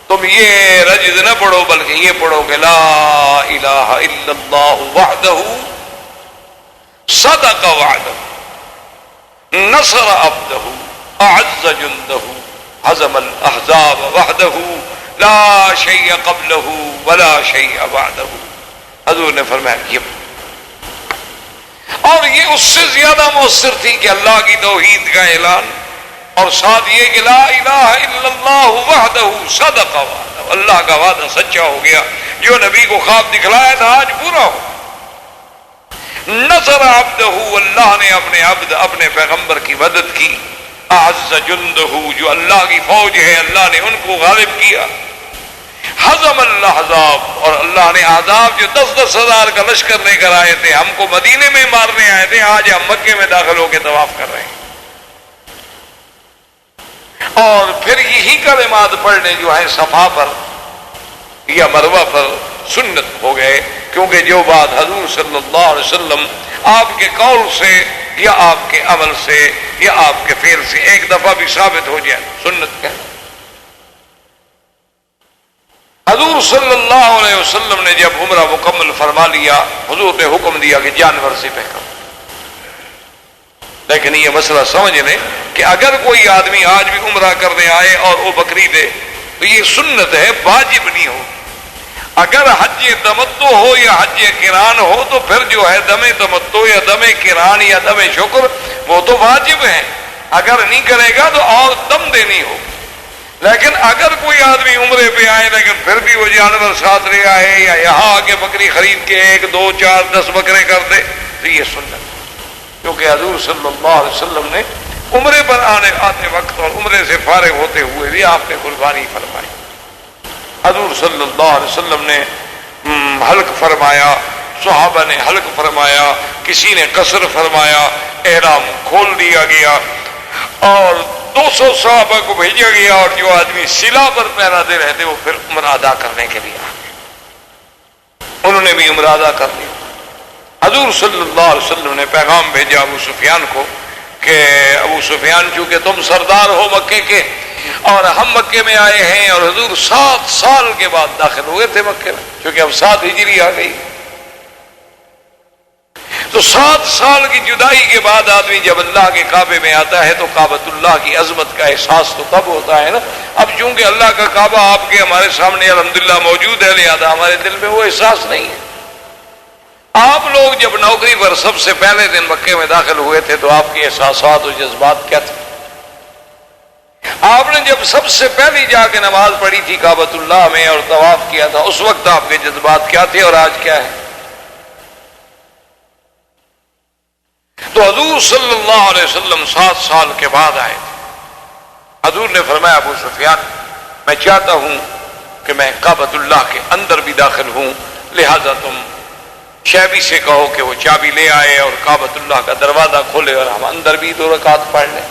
تم یہ رجز نہ پڑھو بلکہ یہ پڑھو کہ لا الہ الا اللہ وحدہ صدق وعدہ نصر عبدہ اعز جندہ ہزم الاحزاب وحدہ لا شیء قبلہ ولا شیء بعدہ. حضور نے فرمایا یہ، اور یہ اس سے زیادہ مؤثر تھی کہ اللہ کی توحید کا اعلان اور ساتھ یہ کہ لا الہ الا اللہ وحدہ صدق وعدہ، اللہ کا وعدہ سچا ہو گیا، جو نبی کو خواب دکھلایا تھا آج پورا ہو. نصر عبدہ، اللہ نے اپنے عبد اپنے پیغمبر کی مدد کی. اعز جندہ، جو اللہ کی فوج ہے اللہ نے ان کو غالب کیا. ہزم الاحزاب، اور اللہ نے احزاب جو 10-10 ہزار کا لشکر لے کر آئے تھے، ہم کو مدینے میں مارنے آئے تھے، آج ہم مکے میں داخل ہو کے طواف کر رہے ہیں. اور پھر یہی کلمات پڑھنے جو ہیں صفا پر یا مروہ پر سنت ہو گئے، کیونکہ جو بات حضور صلی اللہ علیہ وسلم آپ کے قول سے یا آپ کے عمل سے یا آپ کے فعل سے ایک دفعہ بھی ثابت ہو جائے سنت ہے. حضور صلی اللہ علیہ وسلم نے جب عمرہ مکمل فرما لیا، حضور نے حکم دیا کہ جانور سے پہکو. لیکن یہ مسئلہ سمجھ لیں کہ اگر کوئی آدمی آج بھی عمرہ کرنے آئے اور وہ بکری دے تو یہ سنت ہے، واجب نہیں ہو. اگر حج تمتع ہو یا حج قران ہو تو پھر جو ہے دم تمتع یا دم قران یا دم شکر وہ تو واجب ہے، اگر نہیں کرے گا تو اور دم دینی ہو. لیکن اگر کوئی آدمی عمرے پہ آئے لیکن پھر بھی وہ جانور ساتھ لے آئے یا یہاں آ کے بکری خرید کے 1 2 4 10 بکرے کر دے تو یہ سنت ہے، کیونکہ حضور صلی اللہ علیہ وسلم نے عمرے پر آتے وقت اور عمرے سے فارغ ہوتے ہوئے بھی آپ نے قربانی فرمائی. حضور صلی اللہ علیہ وسلم نے حلق فرمایا، صحابہ نے حلق فرمایا، کسی نے قصر فرمایا، احرام کھول دیا گیا اور 200 صحابہ کو بھیجا گیا، اور جو آدمی سلا پر پہراتے رہتے وہ پھر عمرہ ادا کرنے کے لیے آ گئے، انہوں نے بھی عمرہ ادا کر لیا. حضور صلی اللہ علیہ وسلم نے پیغام بھیجا ابو سفیان کو کہ ابو سفیان چونکہ تم سردار ہو مکے کے اور ہم مکے میں آئے ہیں، اور حضور 7 سال کے بعد داخل ہوئے تھے مکے میں، کیونکہ اب 7 ہجری آ گئی، تو 7 سال کی جدائی کے بعد آدمی جب اللہ کے کعبے میں آتا ہے تو کعبۃ اللہ کی عظمت کا احساس تو تب ہوتا ہے نا. اب چونکہ اللہ کا کعبہ آپ کے ہمارے سامنے الحمدللہ موجود ہے، لہذا ہمارے دل میں وہ احساس نہیں ہے. آپ لوگ جب نوکری پر سب سے پہلے دن مکے میں داخل ہوئے تھے تو آپ کے احساسات اور جذبات کیا تھے؟ آپ نے جب سب سے پہلی جا کے نماز پڑھی تھی کعبۃ اللہ میں اور طواف کیا تھا، اس وقت آپ کے جذبات کیا تھے اور آج کیا ہے؟ تو حضور صلی اللہ علیہ وسلم 7 سال کے بعد آئے تھے. حضور نے فرمایا ابو سفیان میں چاہتا ہوں کہ میں کعبۃ اللہ کے اندر بھی داخل ہوں، لہذا تم شیبی سے کہو کہ وہ چابی لے آئے اور کعبۃ اللہ کا دروازہ کھولے اور ہم اندر بھی 2 رکعت پڑھ لیں.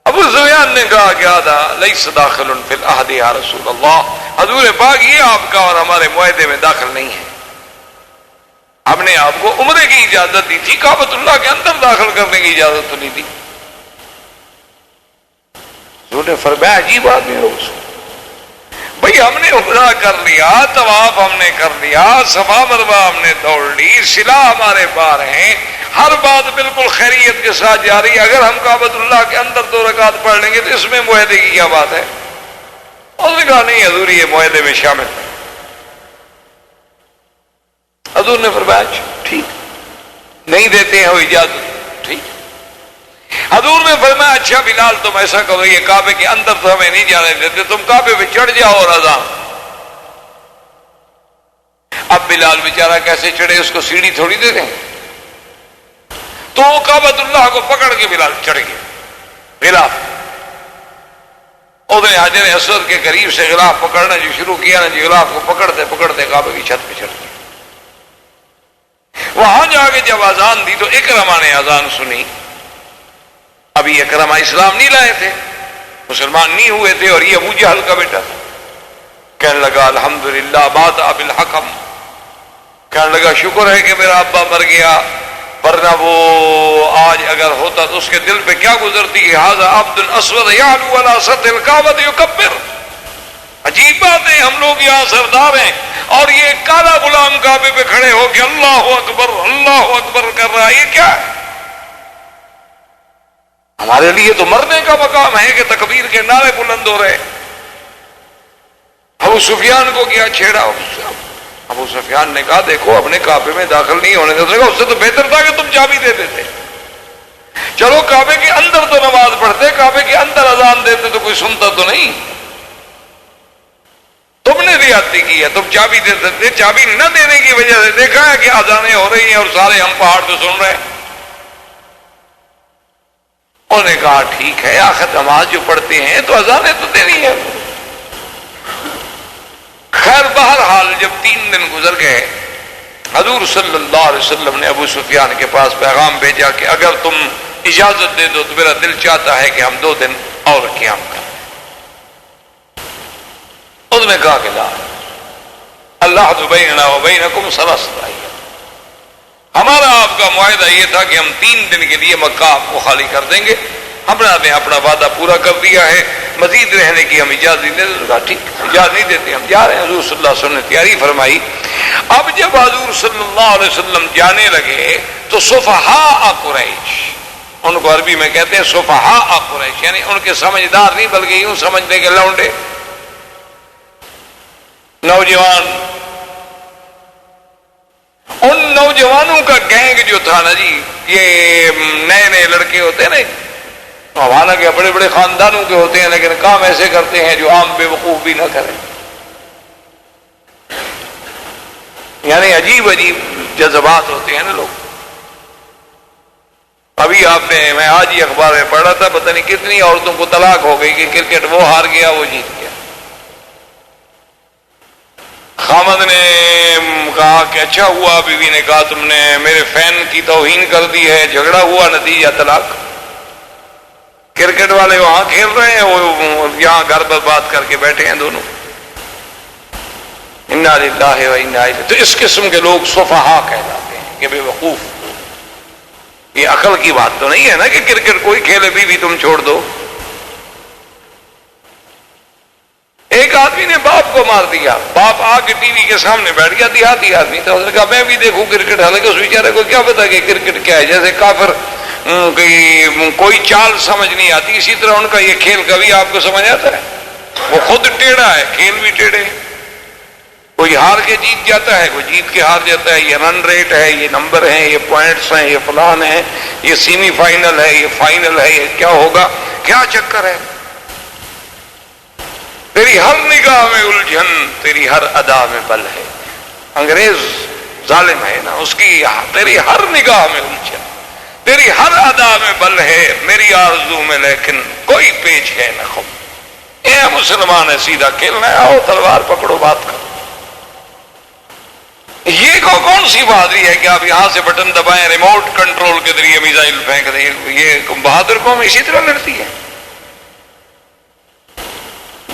ابو سفیان نے کہا کہ آدھا لیس داخل فی العہد یا رسول اللہ، حضور پاک یہ آپ کا اور ہمارے معاہدے میں داخل نہیں ہے. ہم نے آپ کو عمرے کی اجازت دی تھی، کعبۃ اللہ کے اندر داخل کرنے کی اجازت تو نہیں دی. حضور نے فرمایا عجیب آدمی ہو بھئی، ہم نے عمرہ کر لیا، طواف ہم نے کر لیا، صفا مروہ ہم نے دوڑ لی، صلہ ہمارے پار ہیں، ہر بات بالکل خیریت کے ساتھ جاری. اگر ہم کعبۃ اللہ کے اندر 2 رکعت پڑھ لیں گے تو اس میں معاہدے کی کیا بات ہے؟ اس نے کہا نہیں حضور یہ معاہدے میں شامل ہے. حضور نے فرمایا ٹھیک، نہیں دیتے ہیں وہ اجازت، ٹھیک. حضور نے فرمایا اچھا بلال تم ایسا کرو، یہ کعبے کے اندر تو ہمیں نہیں جانے دیتے، تم کعبے پہ چڑھ جاؤ اور اذان. اب بلال بیچارہ کیسے چڑھے، اس کو سیڑھی تھوڑی دے دیں. تو کعبۃ اللہ کو پکڑ کے بلال چڑھ گیا. غلاف اس نے حجر اسود کے قریب سے غلاف پکڑنا جو شروع کیا نا جی، غلاف کو پکڑتے پکڑتے کعبے کی چھت پہ چڑھ گیا. وہاں جا کے جب اذان دی تو اکرمہ نے اذان سنی. ابھی اکرمہ اسلام نہیں لائے تھے، مسلمان نہیں ہوئے تھے، اور یہ ابو جہل کا بیٹا تھا۔ کہنے لگا الحمدللہ بات بالحکم، کہنے لگا شکر ہے کہ میرا ابا مر گیا، ورنہ وہ آج اگر ہوتا تو اس کے دل پہ کیا گزرتی کہ ھذا عبد اسود یعلو علی سطح الکعبۃ یکبر۔ عجیب بات ہے، ہم لوگ یہاں سردار ہیں اور یہ کالا غلام کعبے پہ کھڑے ہو کے اللہ اکبر کر رہا ہے، یہ کیا ہے؟ ہمارے لیے تو مرنے کا مقام ہے کہ تکبیر کے نعرے بلند ہو رہے۔ ابو سفیان کو کیا چھیڑا؟ ابو سفیان نے کہا دیکھو اپنے کعبے میں داخل نہیں ہونے کا، اس سے تو بہتر تھا کہ تم چابی دے دیتے، چلو کعبے کے اندر تو نماز پڑھتے، کعبے کے اندر اذان دیتے تو کوئی سنتا تو نہیں، تم نے زیادتی کی ہے، تم چابی دے دیتے۔ چابی نہ دینے کی وجہ سے دیکھا ہے کہ اذانیں ہو رہی ہیں اور سارے ہم پہاڑ پہ سن رہے ہیں۔ انہوں نے کہا ٹھیک ہے، آخر نماز جو پڑھتے ہیں تو اذانیں تو دینی ہے۔ خیر بہرحال جب 3 دن گزر گئے، حضور صلی اللہ علیہ وسلم نے ابو سفیان کے پاس پیغام بھیجا کہ اگر تم اجازت دے دو تو میرا دل چاہتا ہے کہ ہم 2 دن اور قیام کریں۔ اس نے کہا کہ لا، اللہ بیننا و بینکم 3 ایام، ہمارا آپ کا معاہدہ یہ تھا کہ ہم 3 دن کے لیے مکہ آپ کو خالی کر دیں گے، ہم نے اپنا وعدہ پورا کر دیا ہے، مزید رہنے کی ہم اجازت نہیں دیتے۔ کہا ٹھیک، اجازت نہیں دیتے، ہم جا رہے ہیں۔ حضور صلی اللہ علیہ وسلم نے تیاری فرمائی۔ اب جب حضور صلی اللہ علیہ وسلم جانے لگے تو صفحاء قریش، ان کو عربی میں کہتے ہیں صفحاء قریش، یعنی ان کے سمجھدار نہیں بلکہ یوں سمجھنے کے لونڈے، نوجوان، ان نوجوانوں کا گینگ جو تھا نا جی، یہ نئے نئے لڑکے ہوتے ہیں نا، حالانکہ بڑے بڑے خاندانوں کے ہوتے ہیں لیکن کام ایسے کرتے ہیں جو عام بے وقوف بھی نہ کریں، یعنی عجیب عجیب جذبات ہوتے ہیں نا لوگ۔ ابھی میں آج ہی اخبار میں پڑھ رہا تھا، پتہ نہیں کتنی عورتوں کو طلاق ہو گئی کہ کرکٹ وہ ہار گیا وہ جیت گیا۔ خامد نے کہا کہ اچھا ہوا، بیوی نے کہا تم نے میرے فین کی توہین کر دی ہے، جھگڑا ہوا، نتیجہ طلاق۔ کرکٹ والے وہاں کھیل رہے ہیں، وہ یہاں گھر برباد کر کے بیٹھے ہیں دونوں۔ انا للہ و انا الیہ۔ تو اس قسم کے لوگ صفحاء کہلاتے ہیں کہ بے وقوف۔ یہ عقل کی بات تو نہیں ہے نا کہ کرکٹ کوئی کھیلے، بیوی تم چھوڑ دو۔ ایک آدمی نے باپ کو مار دیا، باپ آ کے ٹی وی کے سامنے بیٹھ گیا، دیہاتی آدمی تھا، اس نے کہا میں بھی دیکھوں کرکٹ، حالانکہ اس بیچارے کو کیا پتا کہ کرکٹ کیا ہے، جیسے کافر کوئی چال سمجھ نہیں آتی، اسی طرح ان کا یہ کھیل کبھی آپ کو سمجھ آتا ہے؟ وہ خود ٹیڑھا ہے، کھیل بھی ٹیڑھے، کوئی ہار کے جیت جاتا ہے، کوئی جیت کے ہار جاتا ہے، یہ رن ریٹ ہے، یہ نمبر ہیں، یہ پوائنٹس ہیں، یہ فلان ہے، یہ سیمی فائنل ہے، یہ فائنل ہے، یہ کیا ہوگا، کیا چکر ہے؟ تیری ہر نگاہ میں الجھن، تیری ہر ادا میں بل ہے۔ انگریز ظالم ہے نا، اس کی تیری ہر نگاہ میں الجھن، تیری ہر ادا میں بل ہے، میری آرزو میں لیکن کوئی پیچ ہے نہ خم۔ اے مسلمان ہے، سیدھا کھیلنا ہے، آؤ تلوار پکڑو، بات کرو۔ یہ کون سی بہادری ہے کہ آپ یہاں سے بٹن دبائیں، ریموٹ کنٹرول کے ذریعے میزائل پھینک دیں؟ یہ بہادر قوم اسی طرح لڑتی ہے۔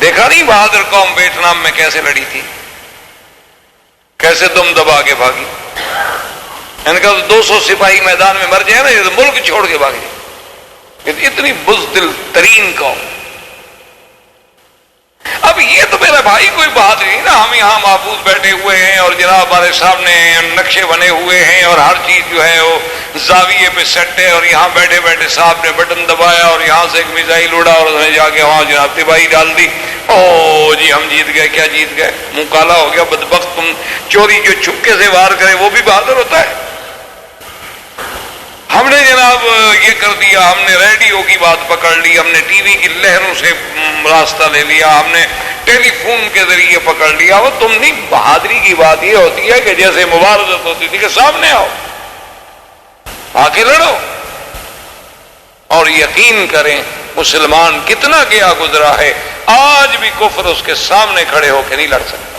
دیکھا نہیں بہادر قوم ویتنام میں کیسے لڑی تھی، کیسے دم دبا کے بھاگی؟ ان کا 200 سپاہی میدان میں مر جائے نا، یہ تو ملک چھوڑ کے بھاگے۔ اتنی بزدل ترین قوم۔ اب یہ تو میرا بھائی کوئی بہادری نہیں نا، ہم یہاں محفوظ بیٹھے ہوئے ہیں اور جناب ہمارے سامنے نقشے بنے ہوئے ہیں اور ہر چیز جو ہے وہ زاویے پہ سیٹ ہے، اور یہاں بیٹھے بیٹھے صاحب نے بٹن دبایا اور یہاں سے ایک میزائل اڑا اور اس نے جا کے وہاں جناب تباہی ڈال دی۔ او جی ہم جیت گئے، کیا جیت گئے؟ منہ کالا ہو گیا بدبخت۔ تم چوری جو چھپکے سے وار کرے وہ بھی بہادر ہوتا ہے؟ ہم نے جناب یہ کر دیا، ہم نے ریڈیو کی بات پکڑ لی، ہم نے ٹی وی کی لہروں سے راستہ لے لیا، ہم نے ٹیلی فون کے ذریعے پکڑ لیا۔ وہ تم نہیں، بہادری کی بات یہ ہوتی ہے کہ جیسے مبارزت ہوتی تھی کہ سامنے آؤ، آ کے لڑو، اور یقین کریں مسلمان کتنا گیا گزرا ہے، آج بھی کفر اس کے سامنے کھڑے ہو کے نہیں لڑ سکتا۔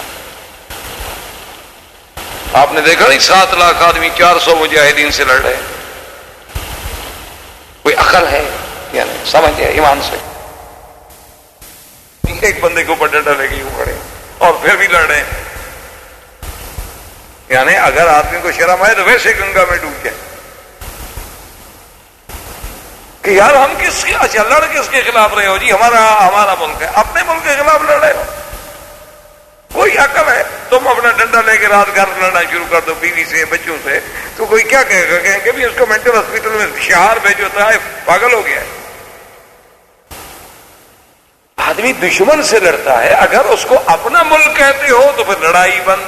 آپ نے دیکھا نہیں 7 لاکھ آدمی 400 مجاہدین سے لڑ رہے ہیں۔ کوئی عقل ہے؟ یعنی سمجھ ہے ایمان سے؟ ایک بندے کے اوپر ڈنڈا لے کے یوں کھڑے اور پھر بھی لڑ رہے ہیں. یعنی اگر آدمی کو شرم آئے تو ویسے گنگا میں ڈوب جائے کہ یار ہم کس کے اچھا لڑ کس کے خلاف رہے ہو جی؟ ہمارا ملک ہے، اپنے ملک کے خلاف لڑ رہے ہو. کوئی عقل ہے؟ تم اپنا ڈنڈا لے کے رات گھر لڑنا شروع کر دو بیوی سے بچوں سے، تو کوئی کیا کہے گا؟ کہیں کہ بھی اس کو مینٹل ہاسپٹل میں شہار بھیجو ہوتا ہے، پاگل ہو گیا ہے. آدمی دشمن سے لڑتا ہے، اگر اس کو اپنا ملک کہتے ہو تو پھر لڑائی بند،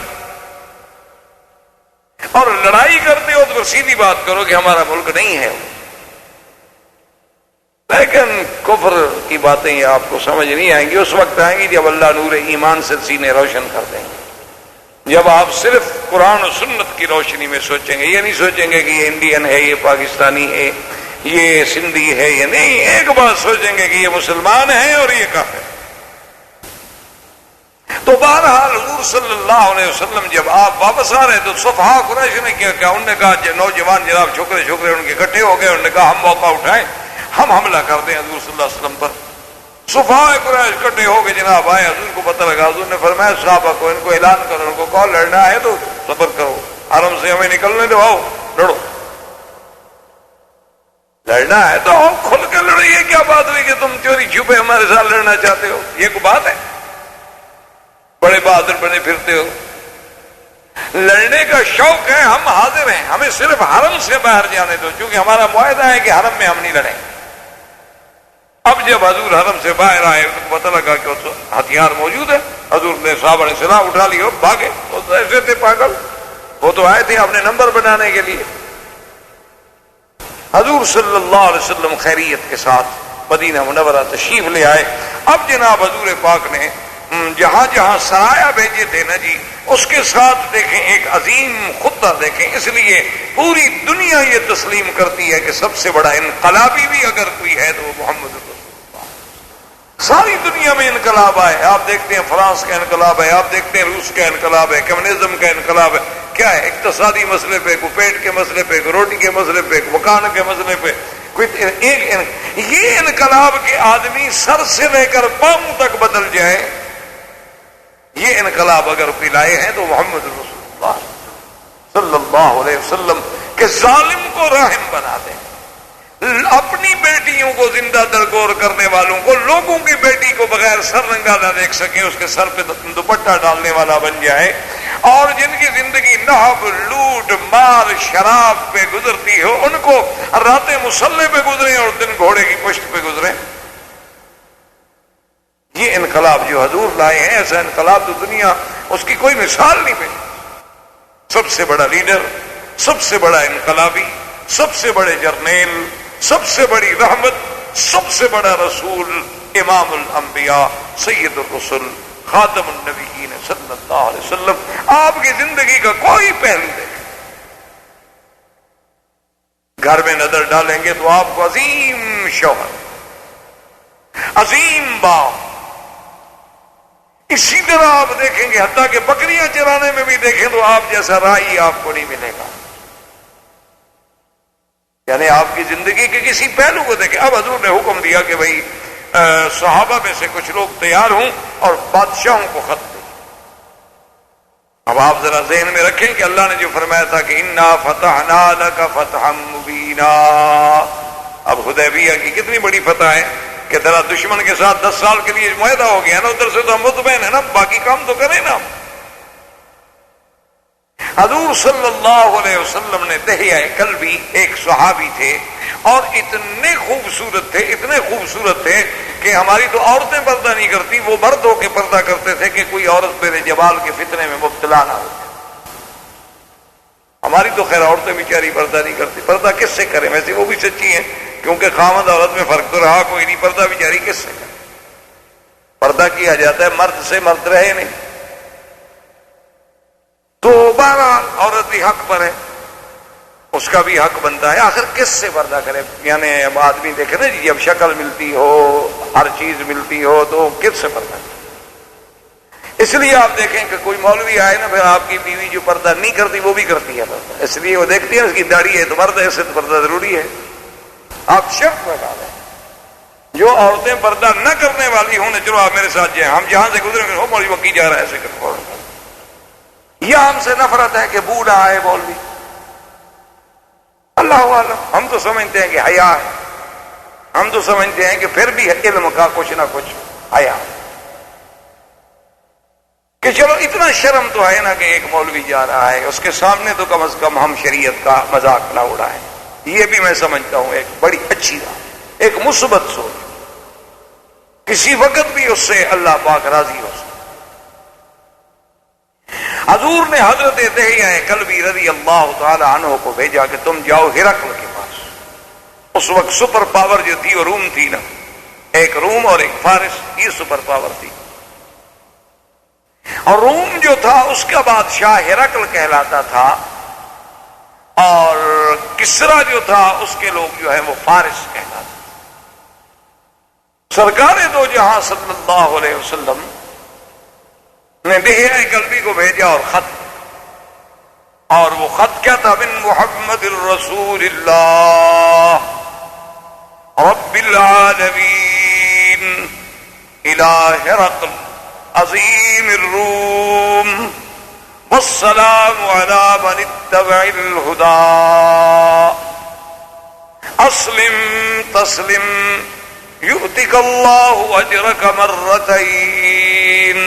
اور لڑائی کرتے ہو تو پھر سیدھی بات کرو کہ ہمارا ملک نہیں ہے. لیکن کفر کی باتیں یہ آپ کو سمجھ نہیں آئیں گی. اس وقت آئیں گی جب اللہ نور ایمان سے سینے روشن کر دیں گے، جب آپ صرف قرآن و سنت کی روشنی میں سوچیں گے. یہ نہیں سوچیں گے کہ یہ انڈین ہے، یہ پاکستانی ہے، یہ سندھی ہے، یہ نہیں. ایک بات سوچیں گے کہ یہ مسلمان ہیں اور یہ کافر ہے. تو بہرحال حضور صلی اللہ علیہ وسلم جب آپ واپس آ رہے تو صفحہ قریش نے کیا انہوں نے کہا نوجوان جناب چھوکرے ان کے اکٹھے ہو گئے. انہوں نے کہا ہم موقع اٹھائیں، ہم حملہ کر دیں حضور صلی اللہ علیہ وسلم پر. صفحہ قریش اکٹھے ہو کے جناب آئے، حضور کو پتہ لگا. حضور نے فرمایا صحابہ کو ان کو اعلان کرو، ان کو کہو لڑنا ہے تو صبر کرو، حرم سے ہمیں نکلنے دو، آؤ لڑو. لڑنا ہے تو آؤ کھل کے لڑو. یہ کیا بات ہوئی کہ تم چوری چھپے ہمارے ساتھ لڑنا چاہتے ہو؟ یہ کوئی بات ہے؟ بڑے بہادر بنے پھرتے ہو. لڑنے کا شوق ہے، ہم حاضر ہیں، ہمیں صرف حرم سے باہر جانے دو، کیونکہ ہمارا معاہدہ ہے کہ حرم میں ہم نہیں لڑیں. اب جب حضور حرم سے باہر آئے تو پتہ لگا کہ ہتھیار موجود ہے. حضور نے صحابہ نے سلاح اٹھا لی اور بھاگے. وہ تو ایسے تھے پاگل، وہ تو آئے تھے اپنے نمبر بنانے کے لیے. حضور صلی اللہ علیہ وسلم خیریت کے ساتھ مدینہ منورہ تشریف لے آئے. اب جناب حضور پاک نے جہاں جہاں سرایا بھیجے تھے نا جی، اس کے ساتھ دیکھیں ایک عظیم خطہ دیکھیں. اس لیے پوری دنیا یہ تسلیم کرتی ہے کہ سب سے بڑا انقلابی بھی اگر کوئی ہے تو وہ محمد رسول اللہ. ساری دنیا میں انقلاب آئے. آپ دیکھتے ہیں فرانس کا انقلاب ہے، آپ دیکھتے ہیں روس کا انقلاب ہے، کمیونزم کا انقلاب ہے. کیا ہے؟ اقتصادی مسئلے پہ، کوئی پیٹ کے مسئلے پہ، کوئی روٹی کے مسئلے پہ، کوئی مکان کے مسئلے پہ. یہ انقلاب کے آدمی سر سے لے کر پاؤں تک بدل جائے، یہ انقلاب اگر کوئی لائے ہیں تو محمد رسول اللہ صلی اللہ علیہ وسلم کے ظالم کو رحم بنا دیں، اپنی بیٹیوں کو زندہ درگور کرنے والوں کو، لوگوں کی بیٹی کو بغیر سر رنگا نہ دیکھ سکیں، اس کے سر پہ دوپٹہ ڈالنے والا بن جائے، اور جن کی زندگی نہب لوٹ مار شراب پہ گزرتی ہو ان کو راتیں مسلح پہ گزریں اور دن گھوڑے کی پشت پہ گزریں. یہ انقلاب جو حضور لائے ہیں، ایسا انقلاب تو دنیا اس کی کوئی مثال نہیں ملی. سب سے بڑا لیڈر، سب سے بڑا انقلابی، سب سے بڑے جرنیل، سب سے بڑی رحمت، سب سے بڑا رسول، امام الانبیاء، سید الرسل، خاتم النبیین صلی اللہ علیہ وسلم. آپ کی زندگی کا کوئی پہلو دیکھیں، گھر میں نظر ڈالیں گے تو آپ کو عظیم شوہر، عظیم باپ. اسی طرح آپ دیکھیں گے حتیٰ کہ بکریاں چرانے میں بھی دیکھیں تو آپ جیسا رائی آپ کو نہیں ملے گا. یعنی آپ کی زندگی کے کسی پہلو کو دیکھیں. اب حضور نے حکم دیا کہ بھائی صحابہ میں سے کچھ لوگ تیار ہوں اور بادشاہوں کو خط دیں. اب آپ ذرا ذہن میں رکھیں کہ اللہ نے جو فرمایا تھا کہ انا فتحنا لک فتحا مبینا. اب حدیبیہ کی کتنی بڑی فتح ہے کہ ذرا دشمن کے ساتھ 10 سال کے لیے معاہدہ ہو گیا نا، ادھر سے تو ہم مطمئن ہیں نا، باقی کام تو کریں نا. حضور صلی اللہ علیہ وسلم نے دحیہ کلبی ایک صحابی تھے اور اتنے خوبصورت تھے کہ ہماری تو عورتیں پردہ نہیں کرتی، وہ مرد ہو کے پردہ کرتے تھے کہ کوئی عورت میرے جبال کے فتنے میں مبتلا نہ ہو. ہماری تو خیر عورتیں بیچاری پردہ نہیں کرتی. پردہ کس سے کریں؟ ویسے وہ بھی سچی ہیں، کیونکہ خامد عورت میں فرق تو رہا کوئی نہیں. پردہ بیچاری کس سے کرے؟ پردہ کیا جاتا ہے مرد سے، مرد رہے نہیں. تو 12 عورت بھی حق پر ہے، اس کا بھی حق بنتا ہے. آخر کس سے پردہ کرے؟ یعنی اب آدمی دیکھے نا جی، جب شکل ملتی ہو، ہر چیز ملتی ہو تو کس سے پردہ کرے؟ اس لیے آپ دیکھیں کہ کوئی مولوی آئے نا، پھر آپ کی بیوی جو پردہ نہیں کرتی وہ بھی کرتی ہے پردہ. اس لیے وہ دیکھتی ہے اس کی داڑھی ہے تو مرد ہے، اس سے تو پردہ ضروری ہے. آپ شرط لگا دیں جو عورتیں پردہ نہ کرنے والی ہوں چلو آپ میرے ساتھ جائیں، ہم جہاں سے گزرے گے مولوی وکی جا رہا ہے ایسے کرو، یا ہم سے نفرت ہے کہ بو نہ آئے مولوی، اللہ عالم۔ ہم تو سمجھتے ہیں کہ حیا ہے، ہم تو سمجھتے ہیں کہ پھر بھی علم کا کچھ نہ کچھ حیا، کہ چلو اتنا شرم تو ہے نا کہ ایک مولوی جا رہا ہے، اس کے سامنے تو کم از کم ہم شریعت کا مذاق نہ اڑائیں۔ یہ بھی میں سمجھتا ہوں ایک بڑی اچھی بات، ایک مثبت سوچ، کسی وقت بھی اس سے اللہ پاک راضی ہو سکتا۔ حضور نے حضرت دحیہ کلبی رضی اللہ تعالی عنہ کو بھیجا کہ تم جاؤ ہرقل کے پاس۔ اس وقت سپر پاور جو تھی وہ روم تھی نا، ایک روم اور ایک فارس، یہ سپر پاور تھی، اور روم جو تھا اس کا بادشاہ ہرقل کہلاتا تھا، اور کسرا جو تھا اس کے لوگ جو ہے وہ فارس کہلاتے تھے۔ سرکار دو جہاں صلی اللہ علیہ وسلم نے دحیہ کلبی کو بھیجا اور خط، اور وہ خط کیا تھا؟ من محمد الرسول اللہ رب العالمین الى ہرقل عظیم الروم والسلام علی من اتبع الہدی اسلم تسلم یؤتک اللہ اجرک مرتین۔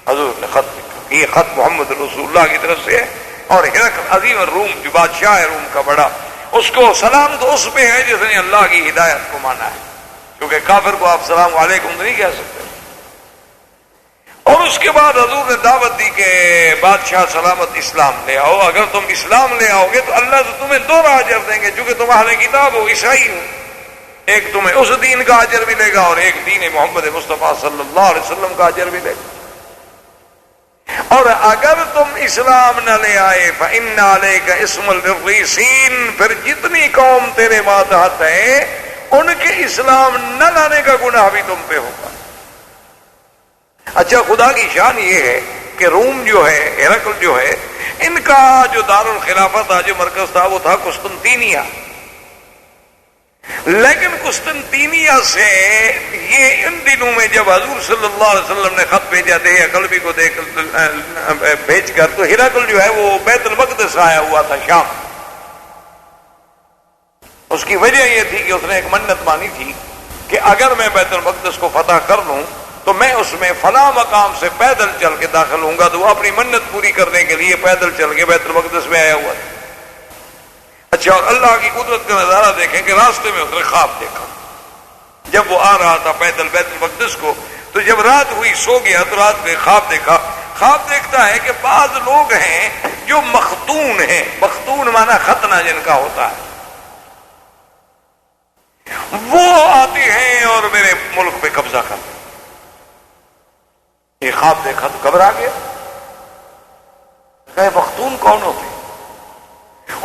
حضور نے خط لکھا، یہ خط محمد رسول اللہ کی طرف سے ہے، اور ہرقل عظیم الروم جو بادشاہ ہے روم کا بڑا، اس کو سلام تو اس پہ ہے جس نے اللہ کی ہدایت کو مانا ہے، کیونکہ کافر کو آپ سلام علیکم تو نہیں کہہ سکتے۔ اور اس کے بعد حضور نے دعوت دی کہ بادشاہ سلامت اسلام لے آؤ، اگر تم اسلام لے آؤ گے تو اللہ تو تمہیں دوہرا اجر دیں گے، چونکہ تم اہل کتاب ہو، عیسائی ہو، ایک تمہیں اس دین کا اجر ملے گا اور ایک دین محمد مصطفیٰ صلی اللہ علیہ وسلم کا اجر ملے گا۔ اور اگر تم اسلام نہ لے آئے فإن علیک اسم الرجسین، پھر جتنی قوم تیرے ماتحت ہے ان کے اسلام نہ لانے کا گناہ بھی تم پہ ہوگا۔ اچھا، خدا کی شان یہ ہے کہ روم جو ہے، ہرقل جو ہے، ان کا جو دارالخلافہ تھا، جو مرکز تھا، وہ تھا قسطنطینیہ، لیکن قسطنطینیہ سے یہ ان دنوں میں جب حضور صلی اللہ علیہ وسلم نے خط بھیجا دحیہ کلبی کو بھیج کر، تو ہرقل جو ہے وہ بیت المقدس آیا ہوا تھا شام۔ اس کی وجہ یہ تھی کہ اس نے ایک منت مانی تھی کہ اگر میں بیت المقدس کو فتح کر لوں تو میں اس میں فلاں مقام سے پیدل چل کے داخل ہوں گا، تو وہ اپنی منت پوری کرنے کے لیے پیدل چل کے بیت المقدس میں آیا ہوا تھا۔ اچھا، اور اللہ کی قدرت کا نظارہ دیکھیں کہ راستے میں اس نے خواب دیکھا، جب وہ آ رہا تھا پیدل بیت المقدس کو، تو جب رات ہوئی سو گیا تو رات میں خواب دیکھا۔ خواب دیکھتا ہے کہ بعض لوگ ہیں جو مختون ہیں، مختون مانا ختنہ جن کا ہوتا ہے، وہ آتے ہیں اور میرے ملک پہ قبضہ کرتے ہیں۔ یہ خواب دیکھا تو گھبرا گیا، کہ مختون کون ہوتے ہیں؟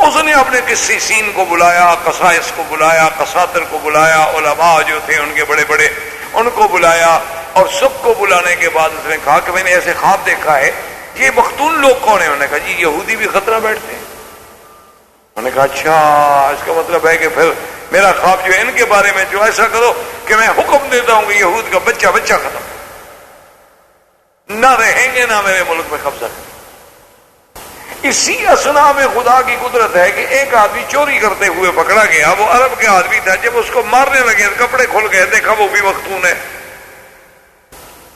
اس نے اپنے قسیسین کو بلایا، قسائس کو بلایا، قساطر کو بلایا، علماء جو تھے ان کے بڑے بڑے ان کو بلایا، اور سب کو بلانے کے بعد اس نے کہا کہ میں نے ایسے خواب دیکھا ہے، یہ مختون لوگ کون ہیں؟ انہوں نے کہا جی یہودی بھی خطرہ بیٹھتے ہیں۔ انہوں نے کہا اچھا، اس کا مطلب ہے کہ پھر میرا خواب جو ہے ان کے بارے میں، جو ایسا کرو کہ میں حکم دیتا ہوں کہ یہود کا بچہ بچہ ختم، نہ رہیں گے نہ میرے ملک میں قبضہ کریں۔ اسی اسنا میں خدا کی قدرت ہے کہ ایک آدمی چوری کرتے ہوئے پکڑا گیا، وہ عرب کے آدمی تھا، جب اس کو مارنے لگے کپڑے کھل گئے، دیکھا وہ بھی مختون ہے،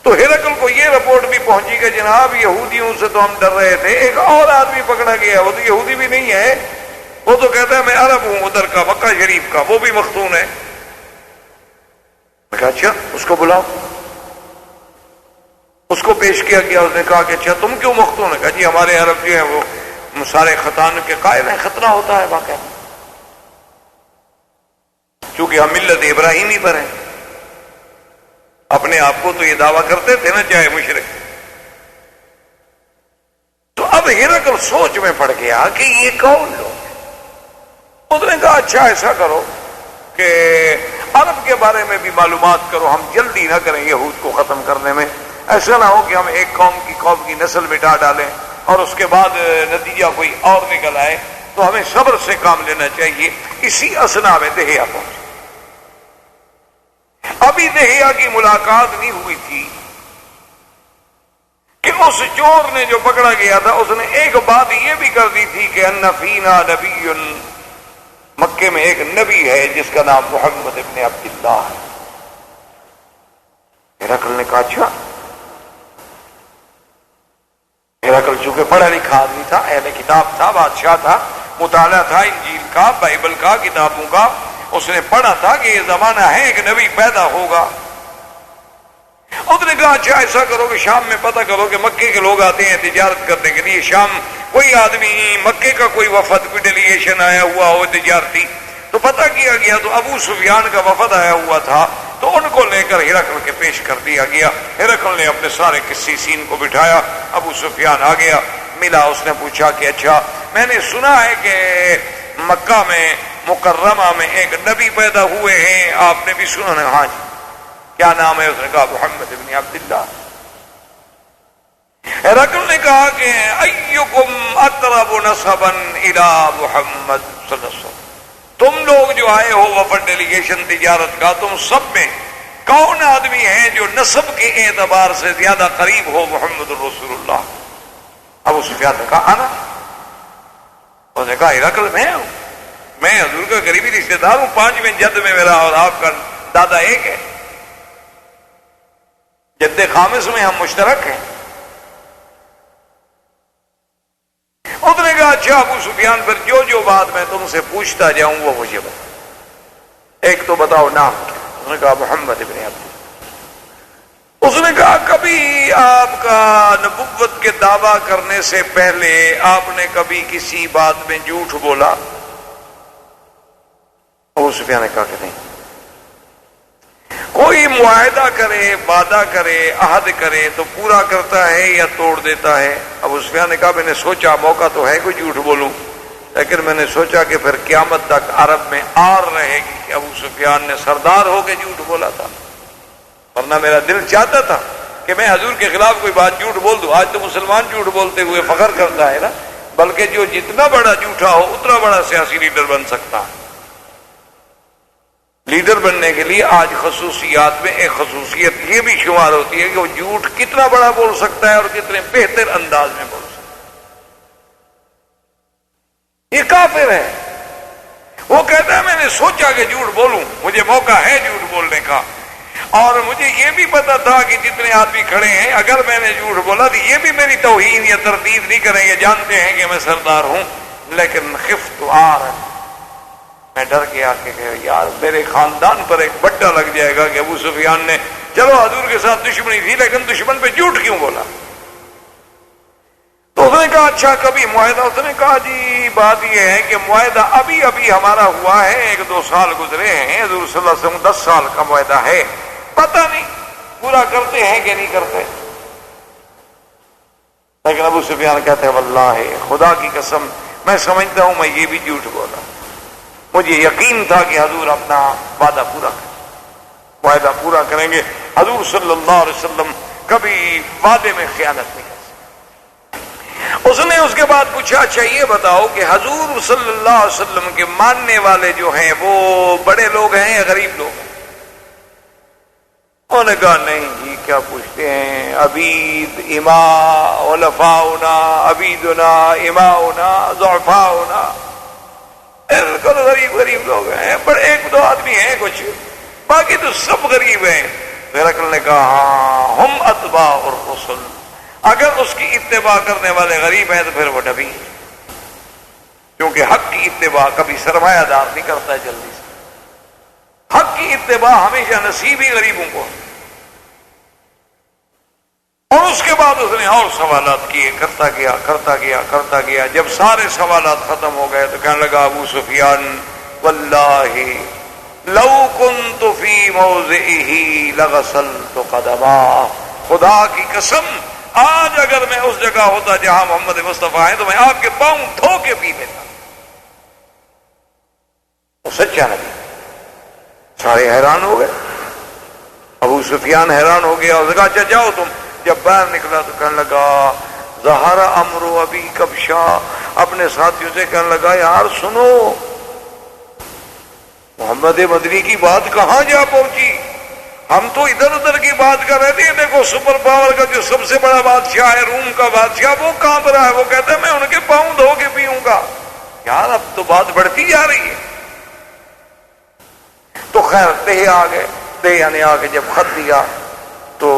تو ہرقل کو یہ رپورٹ بھی پہنچی کہ جناب یہودیوں سے تو ہم ڈر رہے تھے، ایک اور آدمی پکڑا گیا، وہ تو یہودی بھی نہیں ہے، وہ تو کہتا ہے میں عرب ہوں ادھر کا، مکہ شریف کا، وہ بھی مختون ہے۔ میں کہا اچھا اس کو بلاؤ، اس کو پیش کیا گیا، اس نے کہا کہ اچھا تم کیوں مختون ہے؟ کہا جی ہمارے عرب جو ہیں وہ سارے ختان کے قائل ہیں، ختنہ ہوتا ہے واقعہ، چونکہ ہم ملت ابراہیمی پر ہیں، اپنے آپ کو تو یہ دعویٰ کرتے تھے نا چاہے مشرک۔ تو اب ہرقل سوچ میں پڑ گیا کہ یہ کون لوگ ہیں؟ اس نے کہا اچھا ایسا کرو کہ عرب کے بارے میں بھی معلومات کرو، ہم جلدی نہ کریں یہود کو ختم کرنے میں، ایسا نہ ہو کہ ہم ایک قوم کی نسل مٹا ڈالیں اور اس کے بعد نتیجہ کوئی اور نکل آئے، تو ہمیں صبر سے کام لینا چاہیے۔ اسی اسنا میں دحیہ پہنچے، ابھی دہیا کی ملاقات نہیں ہوئی تھی کہ اس چور نے جو پکڑا گیا تھا اس نے ایک بات یہ بھی کر دی تھی کہ ان فینا نبی، مکے میں ایک نبی ہے جس کا نام محمد ابن عبداللہ ہے۔ ہرقل نے کہا اچھا؟ ہرقل چونکہ پڑھا لکھا آدمی تھا، اہل کتاب تھا، بادشاہ تھا، مطالعہ تھا انجیل کا، بائبل کا، کتابوں کا، اس نے پڑھا تھا کہ یہ زمانہ ہے ایک نبی پیدا ہوگا۔ اس نے کہا اچھا ایسا کرو کہ شام میں پتہ کرو کہ مکے کے لوگ آتے ہیں تجارت کرنے کے لیے، شام کوئی آدمی مکے کا کوئی وفد، کوئی ڈیلیگیشن آیا ہوا ہو تجارتی، تو پتہ کیا گیا تو ابو سفیان کا وفد آیا ہوا تھا، تو ان کو لے کر ہرقل کے پیش کر دیا گیا۔ ہرقل نے اپنے سارے قسیسین کو بٹھایا، ابو سفیان آ گیا، ملا، اس نے پوچھا کہ اچھا میں نے سنا ہے کہ مکہ میں مکرمہ میں ایک نبی پیدا ہوئے ہیں، آپ نے بھی سنا ہے؟ ہاں جی۔ کیا نام ہے؟ اس نے کہا محمد ابن عبداللہ۔ ہرقل نے کہا کہ ایکم اقرب نسبا الی محمد صلی اللہ علیہ وسلم، تم لوگ جو آئے ہو وفد ڈیلیگیشن تجارت کا، تم سب میں کون آدمی ہے جو نسب کے اعتبار سے زیادہ قریب ہو محمد رسول اللہ؟ ابو سفیان نے کہا انا۔ اس نے کہا ہرقل میں ہوں، میں حضور کا قریبی رشتے دار ہوں، 5ویں جد میں میرا اور آپ کا دادا ایک ہے، جد خامس میں ہم مشترک ہیں۔ اس نے کہا اچھا ابو سفیان، پھر جو بات میں تم سے پوچھتا جاؤں وہ مجھے بتا، ایک تو بتاؤ نام کیا؟ اس نے کہا محمد ابن عبداللہ۔ اس نے کہا کبھی آپ کا نبوت کے دعویٰ کرنے سے پہلے آپ نے کبھی کسی بات میں جھوٹ بولا؟ ابو سفیان نے کہا کہ نہیں۔ کوئی معاہدہ کرے، وعدہ کرے، عہد کرے تو پورا کرتا ہے یا توڑ دیتا ہے؟ ابو سفیان نے کہا میں نے سوچا موقع تو ہے کوئی جھوٹ بولوں، لیکن میں نے سوچا کہ پھر قیامت تک عرب میں آر رہے گی کہ ابو سفیان نے سردار ہو کے جھوٹ بولا تھا، ورنہ میرا دل چاہتا تھا کہ میں حضور کے خلاف کوئی بات جھوٹ بول دوں۔ آج تو مسلمان جھوٹ بولتے ہوئے فخر کرتا ہے نا، بلکہ جو جتنا بڑا جھوٹا ہو اتنا بڑا سیاسی لیڈر بن سکتا ہے۔ لیڈر بننے کے لیے آج خصوصیات میں ایک خصوصیت یہ بھی شمار ہوتی ہے کہ وہ جھوٹ کتنا بڑا بول سکتا ہے اور کتنے بہتر انداز میں بول سکتا ہے۔ یہ کافر ہے، وہ کہتا ہے میں نے سوچا کہ جھوٹ بولوں، مجھے موقع ہے جھوٹ بولنے کا، اور مجھے یہ بھی پتا تھا کہ جتنے آدمی کھڑے ہیں اگر میں نے جھوٹ بولا تو یہ بھی میری توہین یا تردید نہیں کریں گے، جانتے ہیں کہ میں سردار ہوں، لیکن خفت آر، میں ڈر گیا کہ یار میرے خاندان پر ایک بٹا لگ جائے گا کہ ابو سفیان نے چلو حضور کے ساتھ دشمنی تھی لیکن دشمن پہ جھوٹ کیوں بولا؟ تو اس نے کہا اچھا کبھی معاہدہ؟ اس نے کہا جی بات یہ ہے کہ معاہدہ ابھی ہمارا ہوا ہے، 1-2 سال گزرے ہیں، حضور صلی اللہ علیہ وسلم 10 سال کا معاہدہ ہے، پتہ نہیں پورا کرتے ہیں کہ نہیں کرتے۔ لیکن ابو سفیان کہتے ہیں واللہ خدا کی قسم میں سمجھتا ہوں میں یہ بھی جھوٹ بولا، مجھے یقین تھا کہ حضور اپنا وعدہ پورا کریں، وعدہ پورا کریں گے، حضور صلی اللہ علیہ وسلم کبھی وعدے میں خیانت نہیں کر سکتے۔ اس نے اس کے بعد پوچھا اچھا یہ بتاؤ کہ حضور صلی اللہ علیہ وسلم کے ماننے والے جو ہیں وہ بڑے لوگ ہیں یا غریب لوگ ہیں؟ انہوں نے کہا نہیں جی کیا پوچھتے ہیں، عبید اماء علفاؤنا، عبیدنا اماؤنا ضعفاؤنا، بالکل غریب لوگ ہیں، پر 1-2 آدمی ہیں کچھ، باقی تو سب غریب ہیں۔ ہرقل نے کہا ہاں ہم اتباع الرسل، اگر اس کی اتباع کرنے والے غریب ہیں تو پھر وہ نبی ہے، کیونکہ حق کی اتباع کبھی سرمایہ دار نہیں کرتا ہے جلدی سے، حق کی اتباع ہمیشہ نصیب ہی غریبوں کو۔ اور اس کے بعد اس نے اور سوالات کیے، کرتا گیا، جب سارے سوالات ختم ہو گئے تو کہنے لگا ابو سفیان واللہ لو کنت فی موضعہ لغسلت قدماہ، خدا کی قسم آج اگر میں اس جگہ ہوتا جہاں محمد مصطفیٰ ہیں تو میں آپ کے پاؤں دھو کے پی لیتا۔ وہ سچا نبی، سارے حیران ہو گئے، ابو سفیان حیران ہو گیا، اس نے کہا اچھا جاؤ تم۔ جب باہر نکلا تو کہنے لگا ظہر امر ابی کبشا، اپنے ساتھیوں سے کہنے لگا یار سنو محمد مدنی کی بات کہاں جا پہنچی، ہم تو ادھر ادھر کی بات کر رہے تھے. دیکھو سپر پاور کا جو سب سے بڑا بادشاہ ہے، روم کا بادشاہ، وہ کانپ رہا ہے. وہ کہتا ہے میں ان کے پاؤں دھو کے پیوں گا. یار اب تو بات بڑھتی جا رہی ہے. تو خیر دہیا آ گئے. دہیا نے آ کے جب خط دیا تو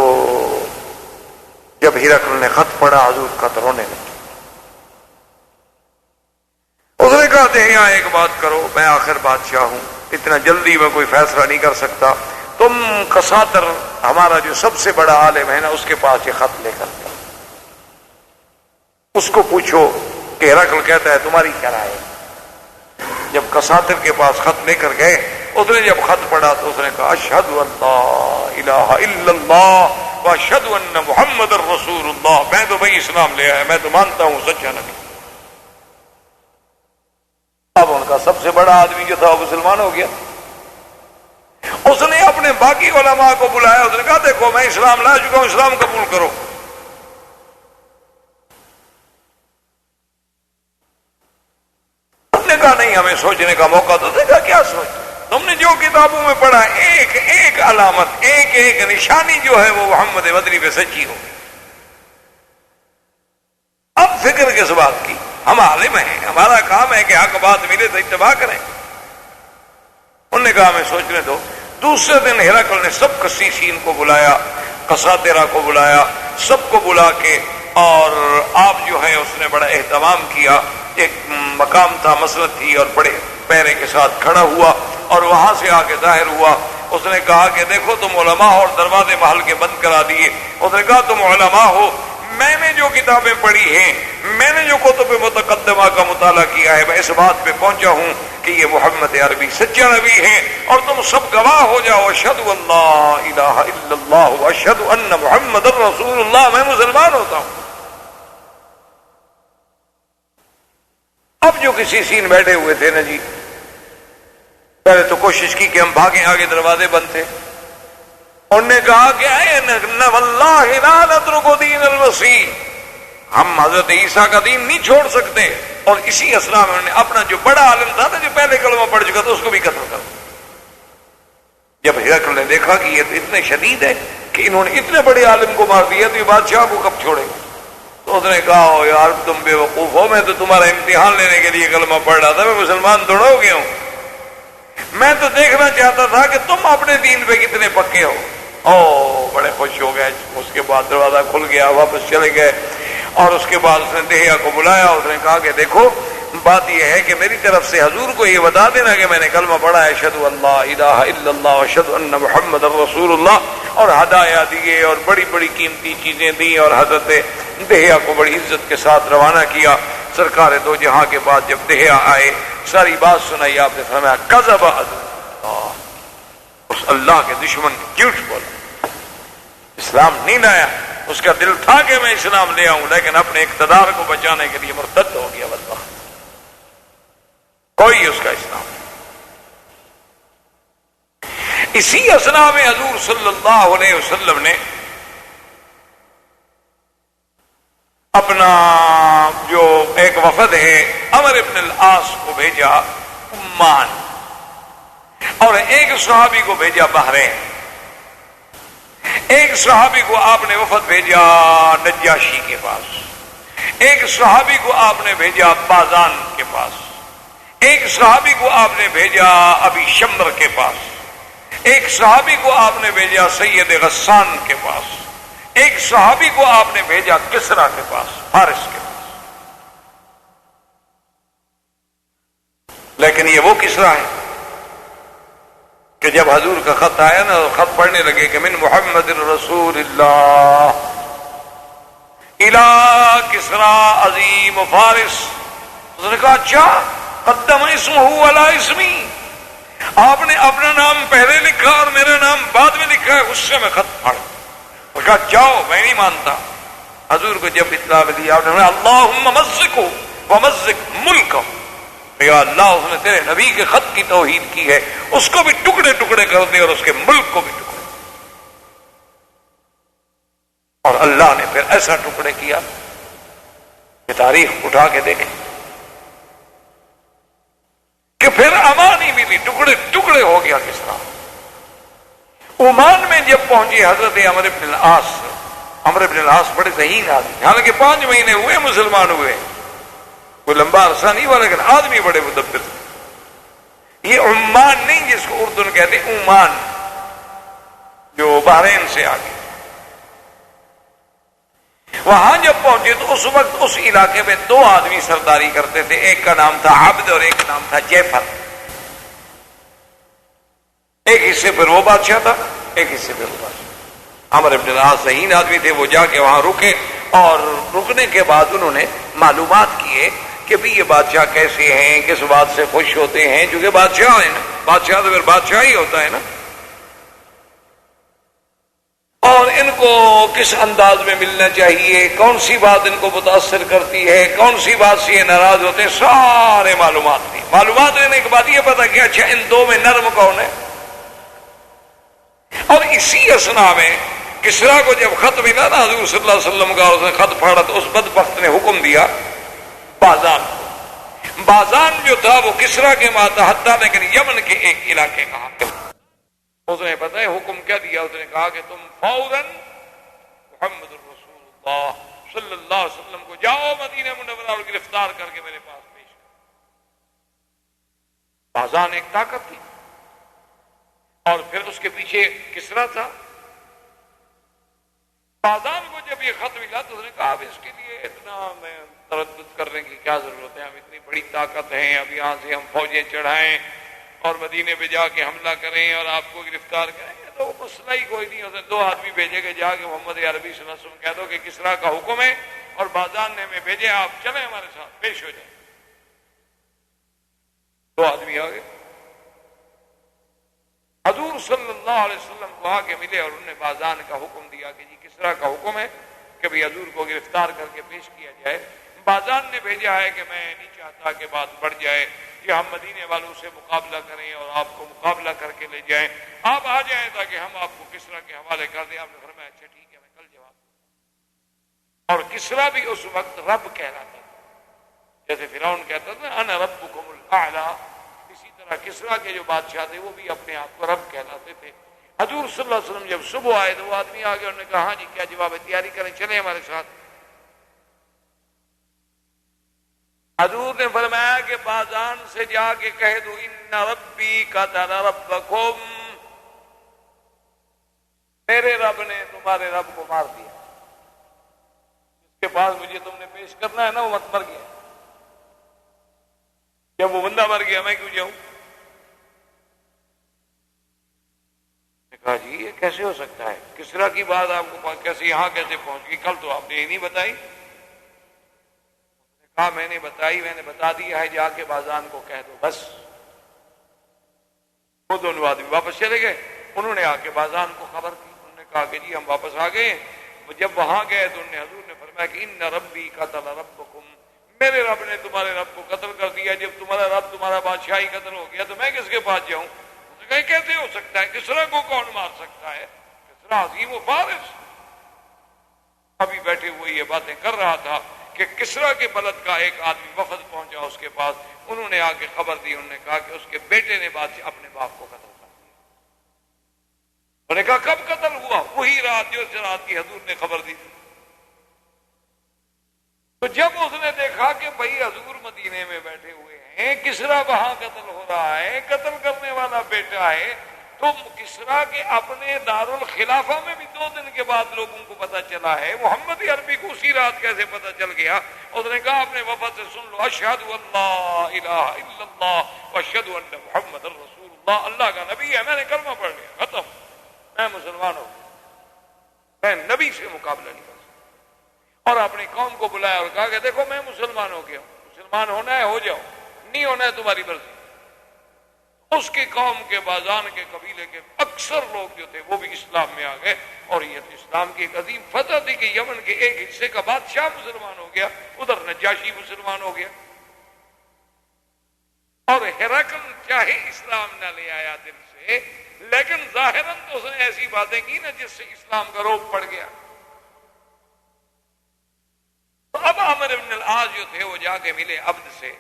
جب ہرقل نے خط پڑھا حضور کا تو رونے لگا. اس نے کہا دہیا ایک بات کرو، میں آخر بادشاہ ہوں، اتنا جلدی میں کوئی فیصلہ نہیں کر سکتا. تم کساتر ہمارا جو سب سے بڑا عالم ہے نا، اس کے پاس یہ خط لے کر جاؤ، اس کو پوچھو کہ ہرقل کہتا ہے تمہاری کیا رائے ہے. جب کساتر کے پاس خط لے کر گئے، اس نے جب خط پڑھا تو اس نے کہا اشہد ان لا الہ الا اللہ واشہد ان محمد الرسول اللہ. میں تو بھائی اسلام لے آیا، میں تو مانتا ہوں سچا نبی. اب ان کا سب سے بڑا آدمی جو تھا وہ مسلمان ہو گیا. اس نے اپنے باقی علماء کو بلایا. اس نے کہا دیکھو میں اسلام لا چکا ہوں، اسلام قبول کرو. انہوں نے کہا نہیں، ہمیں سوچنے کا موقع تو دیکھا. کیا سوچ؟ تم نے جو کتابوں میں پڑھا ایک ایک علامت، ایک ایک نشانی جو ہے وہ محمد مدنی پہ سچی ہو. اب فکر کس بات کی؟ ہم عالم ہیں، ہمارا کام ہے کہ حق بات ملے تو اتباع کریں. انہوں نے کہا ہمیں سوچنے دو. دوسرے دن ہرقل نے سب قسیسین کو بلایا، قساطرہ کو بلایا، سب کو بلا کے، اور آپ جو ہیں اس نے بڑا اہتمام کیا. ایک مقام تھا، مسند تھی، اور بڑے پیرے کے ساتھ کھڑا ہوا اور وہاں سے آ کے ظاہر ہوا. اس نے کہا کہ دیکھو تم علماء ہو، اور دروازے محل کے بند کرا دیے. اس نے کہا تم علماء ہو، میں نے جو کتابیں پڑھی ہیں، میں نے جو کتب متقدمہ کا مطالعہ کیا ہے، میں اس بات پہ پہنچا ہوں کہ یہ محمد عربی سچا نبی ہیں، اور تم سب گواہ ہو جاؤ. اشہد ان لا الہ الا اللہ واشہد ان محمد الرسول اللہ. میں مسلمان ہوتا ہوں. اب جو کسی سین بیٹھے ہوئے تھے نا جی، پہلے تو کوشش کی کہ ہم بھاگیں، آگے دروازے بند تھے. انہوں نے کہا کہ واللہ لا نترک دین المسیح، ہم حضرت عیسیٰ کا دین نہیں چھوڑ سکتے. اور اسی اسنا میں انہوں نے اپنا جو بڑا عالم تھا نا، جو پہلے کلمہ پڑھ چکا تھا، اس کو بھی قتل کر. جب ہرقل نے دیکھا کہ یہ تو اتنے شدید ہے کہ انہوں نے اتنے بڑے عالم کو مار دیا، تو یہ بادشاہ کو کب چھوڑے گا. تو اس نے کہا او یار تم بے وقوف ہو، میں تو تمہارا امتحان لینے کے لیے کلمہ پڑھ رہا تھا، میں مسلمان تھوڑا ہو گیا ہوں. میں تو دیکھنا چاہتا تھا کہ تم اپنے دین پہ کتنے پکے ہو. او بڑے خوش ہو گئے. اس کے بعد دروازہ کھل گیا، واپس چلے گئے. اور اس کے بعد اس نے دہیا کو بلایا. اس نے کہا کہ دیکھو بات یہ ہے کہ میری طرف سے حضور کو یہ بتا دینا کہ میں نے کلمہ پڑھا ہے اشہد ان لا الہ الا اللہ واشہد ان محمد الرسول اللہ. اور ہدایہ دیے اور بڑی بڑی قیمتی چیزیں دی، اور حضرت دہیا کو بڑی عزت کے ساتھ روانہ کیا. سرکار دو جہاں کے بعد جب دہیا آئے، ساری بات سنائی. آپ نے فرمایا کذب اللہ، اس اللہ کے دشمن نے جھوٹ بولا، اسلام نہیں لایا. اس کا دل تھا کہ میں اسلام لے آؤں، لیکن اپنے اقتدار کو بچانے کے لیے مرتد ہو گیا. بدبخت، کوئی اس کا اسلام. اسی اسنا میں حضور صلی اللہ علیہ وسلم نے اپنا جو ایک وفد ہے عمر ابن العاص کو بھیجا عمان، اور ایک صحابی کو بھیجا بحرین. ایک صحابی کو آپ نے وفد بھیجا نجاشی کے پاس. ایک صحابی کو آپ نے بھیجا بازان کے پاس. ایک صحابی کو آپ نے بھیجا ابی شمر کے پاس. ایک صحابی کو آپ نے بھیجا سید غسان کے پاس. ایک صحابی کو آپ نے بھیجا کسرا کے پاس، فارس کے پاس. لیکن یہ وہ کسرا ہے کہ جب حضور کا خط آیا نا، خط پڑھنے لگے کہ من محمد رسول اللہ الى کسرا عظیم فارس. اس نے کہا اچھا، قدم اسمہ علی اسمی، آپ نے اپنا نام پہلے لکھا اور میرا نام بعد میں لکھا ہے، اس سے میں خط پڑھ. اس کہا جاؤ، میں نہیں مانتا. حضور کو جب اطلاع ملی، آپ نے فرمایا اللہم مزقہ ومزق ملکہ، یا اللہ اس نے تیرے نبی کے خط کی توہین کی ہے، اس کو بھی ٹکڑے ٹکڑے کر دے اور اس کے ملک کو بھی ٹکڑے. اور اللہ نے پھر ایسا ٹکڑے کیا کہ تاریخ اٹھا کے دیکھیں کہ پھر امان ہی ملی، ٹکڑے ٹکڑے ہو گیا کس طرح. عمان میں جب پہنچے حضرت عمرو بن العاص بڑے ذہین آدمی، حالانکہ 5 مہینے ہوئے مسلمان ہوئے، کوئی لمبا عرصہ نہیں ہوا، لیکن آدمی بڑے مدبر. یہ عمان نہیں جس کو اردن کہتے ہیں، عمان جو بحرین سے آگے. وہاں جب پہنچے تو اس وقت اس علاقے میں 2 آدمی سرداری کرتے تھے، ایک کا نام تھا عبد اور ایک کا نام تھا جعفر. ایک حصے پر وہ بادشاہ تھا، ایک حصے پر وہ بادشاہ. عمرو بن العاص ذہین آدمی تھے، وہ جا کے وہاں رکے، اور رکنے کے بعد انہوں نے معلومات کیے کہ بھی یہ بادشاہ کیسے ہیں، کس بات سے خوش ہوتے ہیں، چونکہ بادشاہ ہیں نا، بادشاہ تو پھر بادشاہ ہی ہوتا ہے نا، اور ان کو کس انداز میں ملنا چاہیے، کون سی بات ان کو متاثر کرتی ہے، کون سی بات سے یہ ناراض ہوتے ہیں، سارے معلومات تھی. معلومات لینے کے بعد یہ پتا کہ اچھا ان 2 میں نرم کون ہے. اور اسی اثنا میں کسریٰ کو جب خط ملا نا حضور صلی اللہ علیہ وسلم کا، اس نے خط پھاڑا تو اس بدبخت نے حکم دیا بازان کو. بازان جو تھا وہ کسریٰ کے ماتحت تھا، لیکن یمن کے ایک علاقے کا حاکم. اس نے پتہ ہے حکم کیا دیا، اس نے کہا کہ تم فوراً محمد رسول اللہ صلی اللہ علیہ وسلم کو جاؤ مدینہ منورہ اور گرفتار کر کے میرے پاس پیش کرو. بازان ایک طاقت تھی، اور پھر اس کے پیچھے کسریٰ تھا. بازان کو جب یہ خط ملا تو اس نے کہا اب اس کے لیے اتنا میں تردد کرنے کی کیا ضرورت ہے، ہم اتنی بڑی طاقت ہیں، اب یہاں سے ہم فوجیں چڑھائیں اور مدینے پہ جا کے حملہ کریں اور آپ کو گرفتار کریں، تو مسئلہ ہی کوئی نہیں. اسے 2 آدمی بھیجے گئے، جا کے محمد عربی صلی اللہ علیہ وسلم کہہ دو کہ کسریٰ کا حکم ہے اور بازان نے ہمیں بھیجے، آپ چلیں ہمارے ساتھ پیش ہو جائیں. 2 آدمی آ گئے، حضور صلی اللہ علیہ وسلم کو آ کے ملے اور انہوں نے بازان کا حکم دیا کہ جی کسریٰ کا حکم ہے کہ بھی حضور کو گرفتار کر کے پیش کیا جائے. بازان نے بھیجا ہے کہ میں نہیں چاہتا کہ بات بڑھ جائے، کہ ہم مدینے والوں سے مقابلہ کریں اور آپ کو مقابلہ کر کے لے جائیں، آپ آ جائیں تاکہ ہم آپ کو کسریٰ کے حوالے کر دیں. آپ نے فرمایا اچھا ٹھیک ہے، میں کل جواب دوں. اور کسریٰ بھی اس وقت رب کہلاتا تھا، جیسے فرعون کہتا تھا انا ربکم الاعلی، اسی طرح کسریٰ کے جو بادشاہ تھے وہ بھی اپنے آپ کو رب کہلاتے تھے. حضور صلی اللہ علیہ وسلم جب صبح آئے تو وہ آدمی آگے، انہوں نے کہا ہاں جی کیا جواب ہے، تیاری کریں چلیں ہمارے ساتھ. حضور نے فرمایا کہ بازان سے جا کے کہہ دو ان ربی قتل ربکم، میرے رب نے تمہارے رب کو مار دیا، جس کے پاس مجھے تم نے پیش کرنا ہے نا وہ مت مر گیا. جب وہ بندہ مر گیا میں کیوں جاؤں؟ نے کہا جی یہ کیسے ہو سکتا ہے، کسریٰ کی بات آپ کو کیسے یہاں کیسے پہنچ گئی، کل تو آپ نے یہ نہیں بتائی. کہا میں نے بتائی، میں نے بتا دیا ہے، جا کے بازان کو کہہ دو بس. وہ 2 آدمی واپس چلے گئے. انہوں نے آ کے بازان کو خبر کی، انہوں نے کہا کہ جی ہم واپس آ گئے. جب وہاں گئے تو حضور نے فرمایا کہ ان ربی قتل ربکم، میرے رب نے تمہارے رب کو قتل کر دیا. جب تمہارا رب تمہارا بادشاہ ہی قتل ہو گیا تو میں کس کے پاس جاؤں؟ کہ کیسے ہو سکتا ہے، کسریٰ کو کون مار سکتا ہے، کسریٰ عظیم و فارس. ابھی بیٹھے ہوئے یہ باتیں کر رہا تھا کہ کسریٰ کے بلد کا ایک آدمی وفد پہنچا اس کے پاس. انہوں نے آ کے خبر دی، انہوں نے کہا کہ اس کے بیٹے نے بادشاہ اپنے باپ کو قتل کر دیا. انہوں نے کہا کب قتل ہوا؟ وہی رات جو رات کی حضور نے خبر دی. تو جب اس نے دیکھا کہ بھائی حضور مدینے میں بیٹھے ہوئے ہیں، کسریٰ وہاں قتل ہو رہا ہے، قتل کرنے والا بیٹا ہے، تو کسریٰ کے اپنے دارالخلافہ میں بھی 2 دن کے بعد لوگوں کو پتہ چلا ہے، محمد عربی کو اسی رات کیسے پتہ چل گیا؟ اس نے کہا اپنے وفد سے سن لو، اشہد ان لا الہ الا اللہ واشہد ان محمد رسول اللہ، اللہ کا نبی ہے، میں نے کلمہ پڑھ لیا، ختم، میں مسلمان ہوں، میں نبی سے مقابلہ نہیں کر سکتا. اور اپنی قوم کو بلایا اور کہا کہ دیکھو میں مسلمان ہو گیا ہوں، مسلمان ہونا ہے ہو جاؤ، نہیں ہونا ہے تمہاری مرضی. اس کی قوم کے بازان کے قبیلے کے اکثر لوگ جو تھے وہ بھی اسلام میں آ گئے. اور یہ اسلام کی ایک عظیم فتح تھی کہ یمن کے ایک حصے کا بادشاہ مسلمان ہو گیا، ادھر نجاشی مسلمان ہو گیا. اور ہرقل چاہے اسلام نہ لے آیا دل سے، لیکن ظاہراً تو اس نے ایسی باتیں کی نا جس سے اسلام کا روپ پڑ گیا. تو اب عمرو بن العاص جو تھے وہ جا کے ملے عبد سے،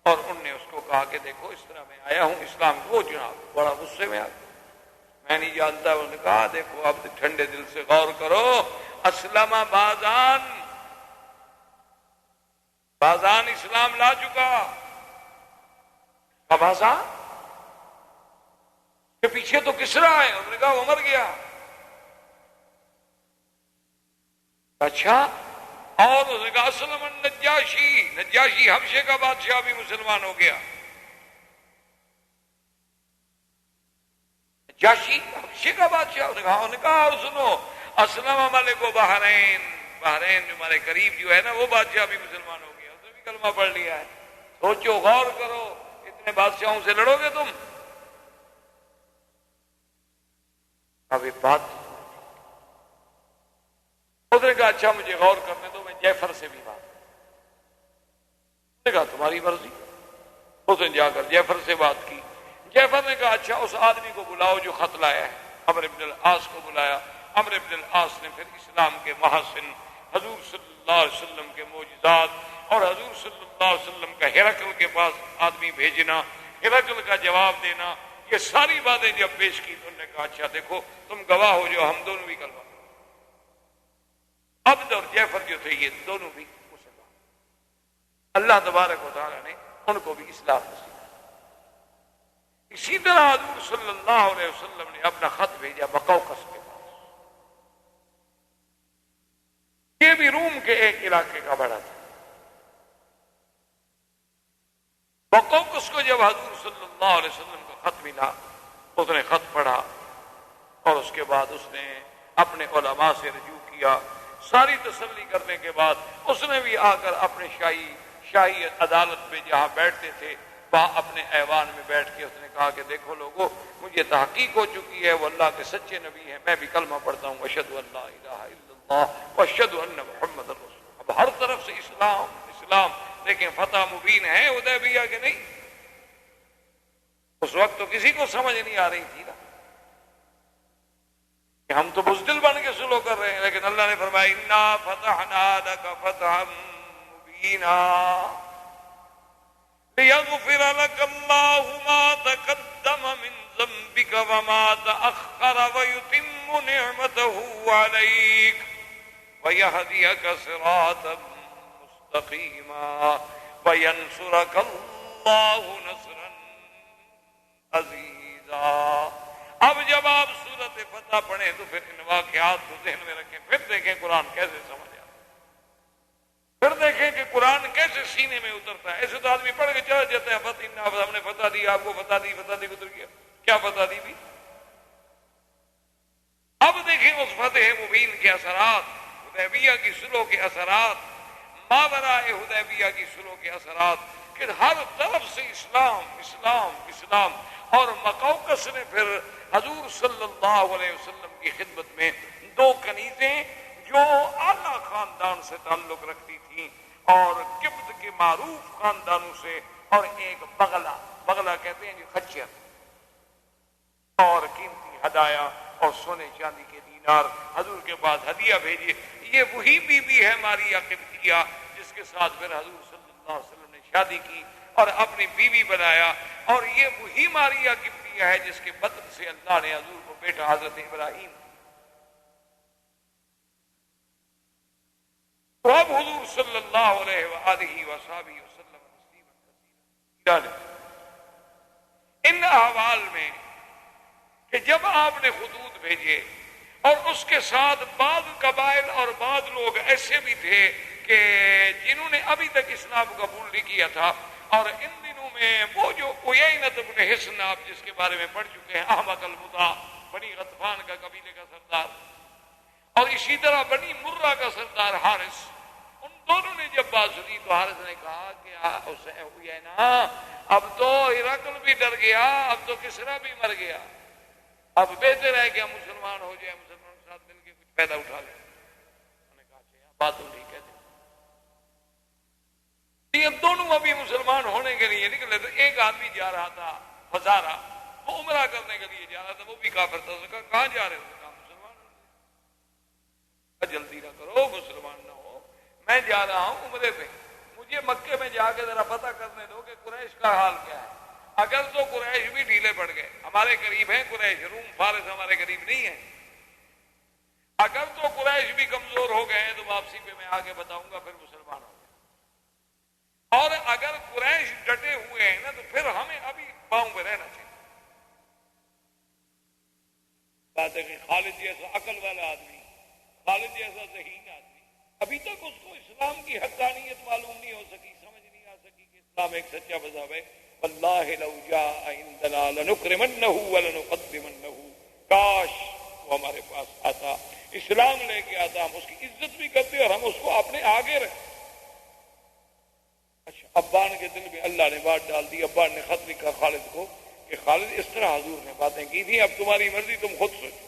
اور انہوں نے اس کو کہا کہ دیکھو اس طرح میں آیا ہوں اسلام کو. جناب بڑا غصے میں آ گیا. میں نہیں جانتا. انہوں نے کہا دیکھو اب ٹھنڈے دل سے غور کرو. اسلم بازان اسلام لا چکا. اب بازان کے پیچھے تو کسرا ہے. انہوں نے کہا وہ مر گیا. اچھا. اور اس نے کہا اسلم نجاشی حبشے کا بادشاہ بھی مسلمان ہو گیا. نجاشی حبشے کا بادشاہ. انہوں نے کہا اور سنو اسلم ملک و بحرین جو ہمارے قریب جو ہے نا وہ بادشاہ بھی مسلمان ہو گیا. اس نے بھی کلمہ پڑھ لیا ہے. سوچو غور کرو اتنے بادشاہوں سے لڑو گے تم. اب ایک بات اس نے کہا اچھا مجھے غور کرنے دو میں جعفر سے بھی بات. اس نے کہا تمہاری مرضی. اس نے جا کر جعفر سے بات کی. جعفر نے کہا اچھا اس آدمی کو بلاؤ جو خط لایا ہے. عمرو بن العاص کو بلایا. عمرو بن العاص نے پھر اسلام کے محاسن، حضور صلی اللہ علیہ وسلم کے معجزات اور حضور صلی اللہ علیہ وسلم کا ہرقل کے پاس آدمی بھیجنا، ہرقل کا جواب دینا، یہ ساری باتیں جب پیش کی تو انہوں نے کہا اچھا دیکھو تم گواہ ہو جو ہم دونوں بھی کلمہ. عبد اور جعفر جو تھے یہ دونوں بھی مسلمان. اللہ تبارک و تعالیٰ نے ان کو بھی اسلام نصیب. اسی طرح حضور صلی اللہ علیہ وسلم نے اپنا خط بھیجا بقوقس کے پاس. یہ بھی روم کے ایک علاقے کا بڑا تھا. بقوقس کو جب حضور صلی اللہ علیہ وسلم کا خط ملا اس نے خط پڑھا اور اس کے بعد اس نے اپنے علماء سے رجوع کیا. ساری تسلی کرنے کے بعد اس نے بھی آ کر اپنے شاہی عدالت میں جہاں بیٹھتے تھے وہاں اپنے ایوان میں بیٹھ کے اس نے کہا کہ دیکھو لوگوں مجھے تحقیق ہو چکی ہے وہ اللہ کے سچے نبی ہیں. میں بھی کلمہ پڑھتا ہوں اشہد ان لا الہ الا اللہ واشہد ان محمد رسول. اب ہر طرف سے اسلام لیکن فتح مبین ہے حدیبیہ کے نہیں. اس وقت تو کسی کو سمجھ نہیں آ رہی تھی نا کہ ہم تو بزدل بن کے سلو کر رہے ہیں. لیکن اللہ نے فرمایا انا فتحنا لک فتحا مبینا لیغفر لک اللہ ما تقدم من ذنبک وما تأخر ویتم نعمته علیک ویہدیک صراطا مستقیما وینصرک اللہ نصرا عزیزا. اب جب آپ سورت فتح پڑھیں تو پھر ان واقعات کو ذہن میں رکھیں. پھر دیکھیں قرآن کیسے سمجھ آتا ہے. پھر دیکھیں کہ قرآن کیسے سینے میں اترتا ہے. ایسے تو آدمی پڑھ کے چلا جاتا ہے فتح ہم نے فتح دی آپ کو فتح دی اتر گیا. کیا فتح دی بھی. اب دیکھیں اس فتح مبین کے اثرات، حدیبیہ کی صلح کے اثرات، ماوراء حدیبیہ کی صلح کے اثرات کہ ہر طرف سے اسلام اسلام اسلام. اور مقوقس نے پھر حضور صلی اللہ علیہ وسلم کی خدمت میں دو کنیزیں جو اعلیٰ خاندان سے تعلق رکھتی تھیں اور قبط کے معروف خاندانوں سے، اور ایک بغلہ کہتے ہیں خچر، اور قیمتی ہدایا اور سونے چاندی کے دینار حضور کے پاس ہدیہ بھیجیے. یہ وہی بی بی ہے ماریہ قبطیہ جس کے ساتھ پھر حضور صلی اللہ علیہ وسلم نے شادی کی اور اپنی بیوی بنایا. اور یہ وہی ماریہ قبطیہ ہے جس کے بدن سے اللہ نے حضور کو بیٹا حضرت ابراہیم. تو اب حضور صلی اللہ علیہ وآلہ وصحبہ وسلم ان احوال میں کہ جب آپ نے خطوط بھیجے اور اس کے ساتھ بعض قبائل اور بعض لوگ ایسے بھی تھے کہ جنہوں نے ابھی تک اسلام قبول نہیں کیا تھا، اور ان دنوں میں وہ جو عیینۃ بن حصن آپ جس کے بارے میں پڑھ چکے ہیں، احمق المطاع بنی غطفان کا قبیلے کا سردار، اور اسی طرح بنی مرہ کا سردار حارث، ان دونوں نے جب بات سنی تو حارث نے کہا کہ عیینہ اب تو ہرقل بھی ڈر گیا، اب تو کسریٰ بھی مر گیا، اب بہتر ہے کہ ہم مسلمان ہو جائیں، مسلمان کے ساتھ مل کے کچھ فائدہ اٹھا لیں. انہوں نے کہا اچھا بات تو نہیں کہتے. یہ دونوں ابھی مسلمان ہونے کے لیے نکلے تو ایک آدمی جا رہا تھا فزارہ، وہ عمرہ کرنے کے لیے جا رہا تھا، وہ بھی کافر تھا. اس نے کہا کہاں جا رہے ہو؟ کہا مسلمان ہونے. جلدی نہ کرو، مسلمان نہ ہو، میں جا رہا ہوں عمرے پہ، مجھے مکے میں جا کے ذرا پتہ کرنے دو کہ قریش کا حال کیا ہے. اگر تو قریش بھی ڈھیلے پڑ گئے، ہمارے قریب ہیں قریش، روم فارس ہمارے قریب نہیں ہے، اگر تو قریش بھی کمزور ہو گئے ہیں تو واپسی پہ میں آگے بتاؤں گا پھر مسلمان ہو گئے، اور اگر قریش ڈٹے ہوئے ہیں نا تو پھر ہمیں ابھی پاؤں پہ رہنا چاہیے۔ بات ہے کہ خالد جیسا عقل والا آدمی، خالد جیسا ذہین آدمی، ابھی تک اس کو اسلام کی حقانیت معلوم نہیں ہو سکی، سمجھ نہیں آ سکی کہ اسلام ایک سچا مذہب ہے۔ واللہ لو جاء عندنا لنکرمنہ ولنقدمنہ، کاش وہ ہمارے پاس آتا، اسلام لے کے آتا، ہم اس کی عزت بھی کرتے اور ہم اس کو اپنے آگے رکھتے۔ اچھا، ابان کے دل میں اللہ نے بات ڈال دی، ابان نے خط لکھا خالد کو کہ خالد اس طرح حضور نے باتیں کی تھی، اب تمہاری مرضی، تم خود سوچو۔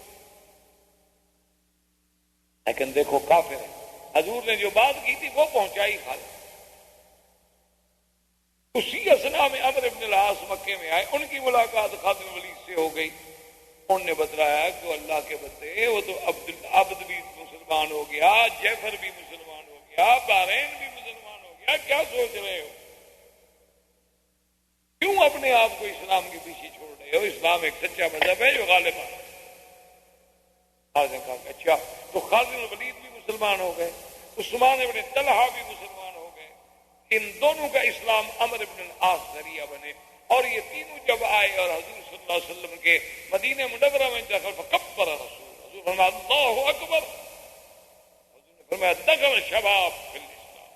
لیکن دیکھو کافر ہے، حضور نے جو بات کی تھی وہ پہنچائی خالد۔ اسی اسنا میں عمرو بن العاص مکے میں آئے، ان کی ملاقات خالد بن ولید سے ہو گئی، انہوں نے بتلایا کہ اللہ کے بندے وہ تو عبد بھی مسلمان ہو گیا، جعفر بھی مسلمان ہو گیا، بحرین بھی مسلمان ہو گیا، کیا سوچ رہے ہو؟ کیوں اپنے آپ کو اسلام کے پیچھے چھوڑ رہے ہو؟ اسلام ایک سچا مذہب ہے جو غالب ہے۔ خالد نے کہا کہ اچھا، تو خالد بن ولید بھی مسلمان ہو گئے، عثمان بن طلحہ بھی مسلمان ہو گئے، ان دونوں کا اسلام عمرو بن العاص ذریعہ بنے، اور یہ تینوں جب آئے اور حضور صلی اللہ علیہ وسلم کے مدینہ منورہ میں دخل، فکبر حضور فرمایا اللہ اکبر، حضور نے فرمایا دخل شباب فی الاسلام،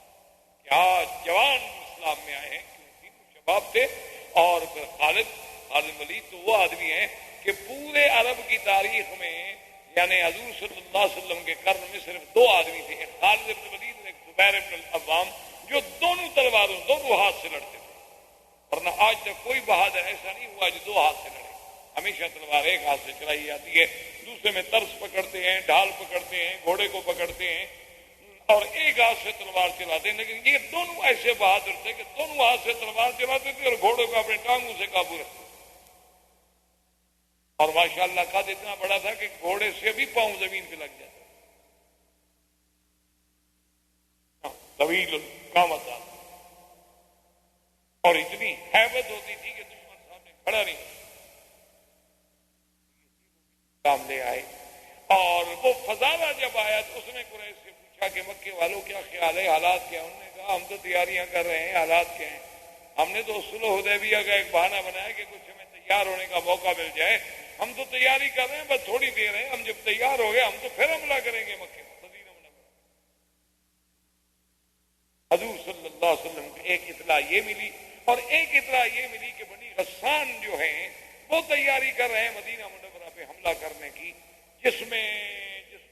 کیا جوان اسلام میں آئے ہیں، تینوں شباب تھے۔ اور پھر خالد ولید تو وہ آدمی ہیں کہ پورے عرب کی تاریخ میں، یعنی حضور صلی اللہ علیہ وسلم کے قرن میں صرف دو آدمی تھے، ایک خالد بن ولید اور ایک زبیر بن العوام، جو دونوں تلواروں دونوں ہاتھ سے لڑتے تھے، ورنہ آج تک کوئی بہادر ایسا نہیں ہوا جو دو ہاتھ سے لڑے، ہمیشہ تلوار ایک ہاتھ سے چلائی جاتی ہے، دوسرے میں ترس پکڑتے ہیں، ڈھال پکڑتے ہیں، گھوڑے کو پکڑتے ہیں اور ایک ہاتھ سے تلوار چلاتے ہیں، لیکن یہ دونوں ایسے بہادر تھے کہ دونوں ہاتھ سے تلوار چلاتے تھے اور گھوڑے کو اپنے ٹانگوں سے قابو رکھتے تھے، اور ماشاءاللہ قد اتنا بڑا تھا کہ گھوڑے سے بھی پاؤں زمین پہ لگ جاتا، طویل قامت، اور اتنی ہیبت ہوتی تھی کہ دشمن سامنے کھڑا نہیں سامنے آئے۔ اور وہ فضالہ جب آیا تو اس نے قریش سے پوچھا کہ مکے والوں کیا خیال ہے، حالات کیا؟ انہوں نے کہا ہم تو تیاریاں کر رہے ہیں، حالات کیا ہیں؟ ہم نے تو صلح حدیبیہ کا ایک بہانہ بنایا کہ کچھ ہمیں تیار ہونے کا موقع مل جائے، ہم تو تیاری کر رہے ہیں، بس تھوڑی دیر ہے، ہم جب تیار ہو گئے ہم تو پھر حملہ کریں گے مکے میں، مدینہ منورہ۔ حضور صلی اللہ علیہ وسلم کو ایک اطلاع یہ ملی، اور ایک اطلاع یہ ملی کہ بنی غسان جو ہیں وہ تیاری کر رہے ہیں مدینہ منورہ پہ حملہ کرنے کی، جس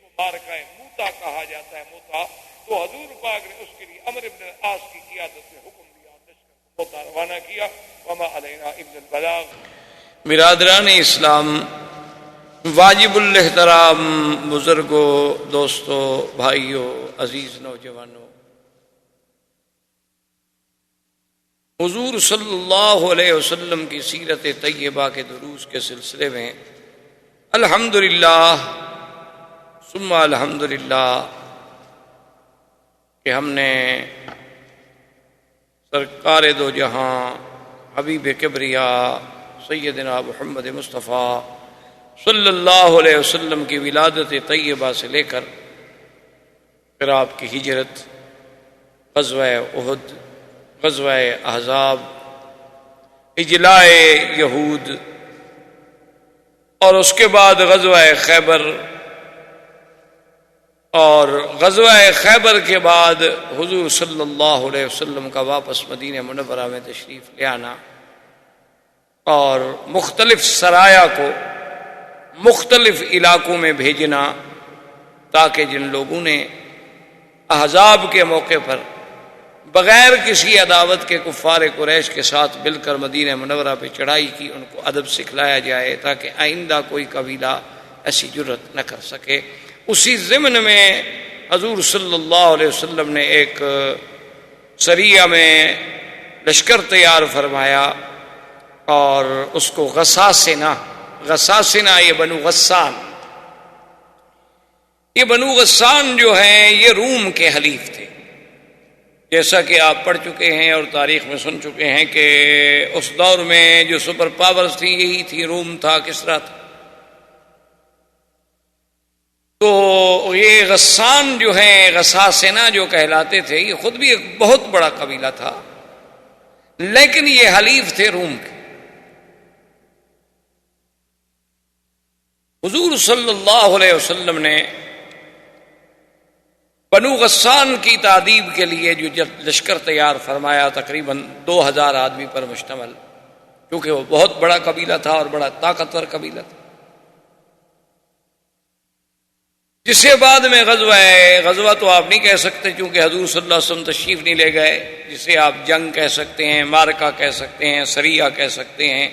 کو مارکہ موتا کہا جاتا ہے، موتا، تو حضور پاک نے اس کے لیے عمرو بن العاص کی قیادت میں حکم دیا، لشکر کو موتا روانہ کیا، وما علینا الا البلاغ۔ برادران اسلام، واجب الاحترام بزرگوں، دوستوں، بھائیوں، عزیز نوجوانوں، حضور صلی اللہ علیہ وسلم کی سیرت طیبہ کے دروس کے سلسلے میں الحمدللہ ثم الحمدللہ کہ ہم نے سرکار دو جہاں حبیب کبریا سیدنا محمد مصطفیٰ صلی اللہ علیہ وسلم کی ولادت طیبہ سے لے کر پھر آپ کی ہجرت، غزوہ احد، غزوہ احزاب، اجلاء یہود، اور اس کے بعد غزوہ خیبر، اور غزوہ خیبر کے بعد حضور صلی اللہ علیہ وسلم کا واپس مدینہ منورہ میں تشریف لے آنا، اور مختلف سرایا کو مختلف علاقوں میں بھیجنا، تاکہ جن لوگوں نے احزاب کے موقع پر بغیر کسی عداوت کے کفار قریش کے ساتھ مل کر مدینہ منورہ پہ چڑھائی کی، ان کو ادب سکھلایا جائے تاکہ آئندہ کوئی قبیلہ ایسی جرت نہ کر سکے۔ اسی ضمن میں حضور صلی اللہ علیہ وسلم نے ایک سریہ میں لشکر تیار فرمایا، اور اس کو غساسنہ یہ بنو غسان، یہ بنو غسان جو ہیں یہ روم کے حلیف تھے، جیسا کہ آپ پڑھ چکے ہیں اور تاریخ میں سن چکے ہیں کہ اس دور میں جو سپر پاورز تھی یہی تھی، روم تھا، کسریٰ تھا. تو یہ غسان جو ہیں، غساسنہ جو کہلاتے تھے، یہ خود بھی ایک بہت بڑا قبیلہ تھا، لیکن یہ حلیف تھے روم کے. حضور صلی اللہ علیہ وسلم نے بنو غسان کی تعذیب کے لیے جو لشکر تیار فرمایا، تقریباً 2000 آدمی پر مشتمل، کیونکہ وہ بہت بڑا قبیلہ تھا اور بڑا طاقتور قبیلہ تھا، جسے بعد میں غزوہ تو آپ نہیں کہہ سکتے چونکہ حضور صلی اللہ علیہ وسلم تشریف نہیں لے گئے، جسے آپ جنگ کہہ سکتے ہیں، مارکہ کہہ سکتے ہیں، سریہ کہہ سکتے ہیں،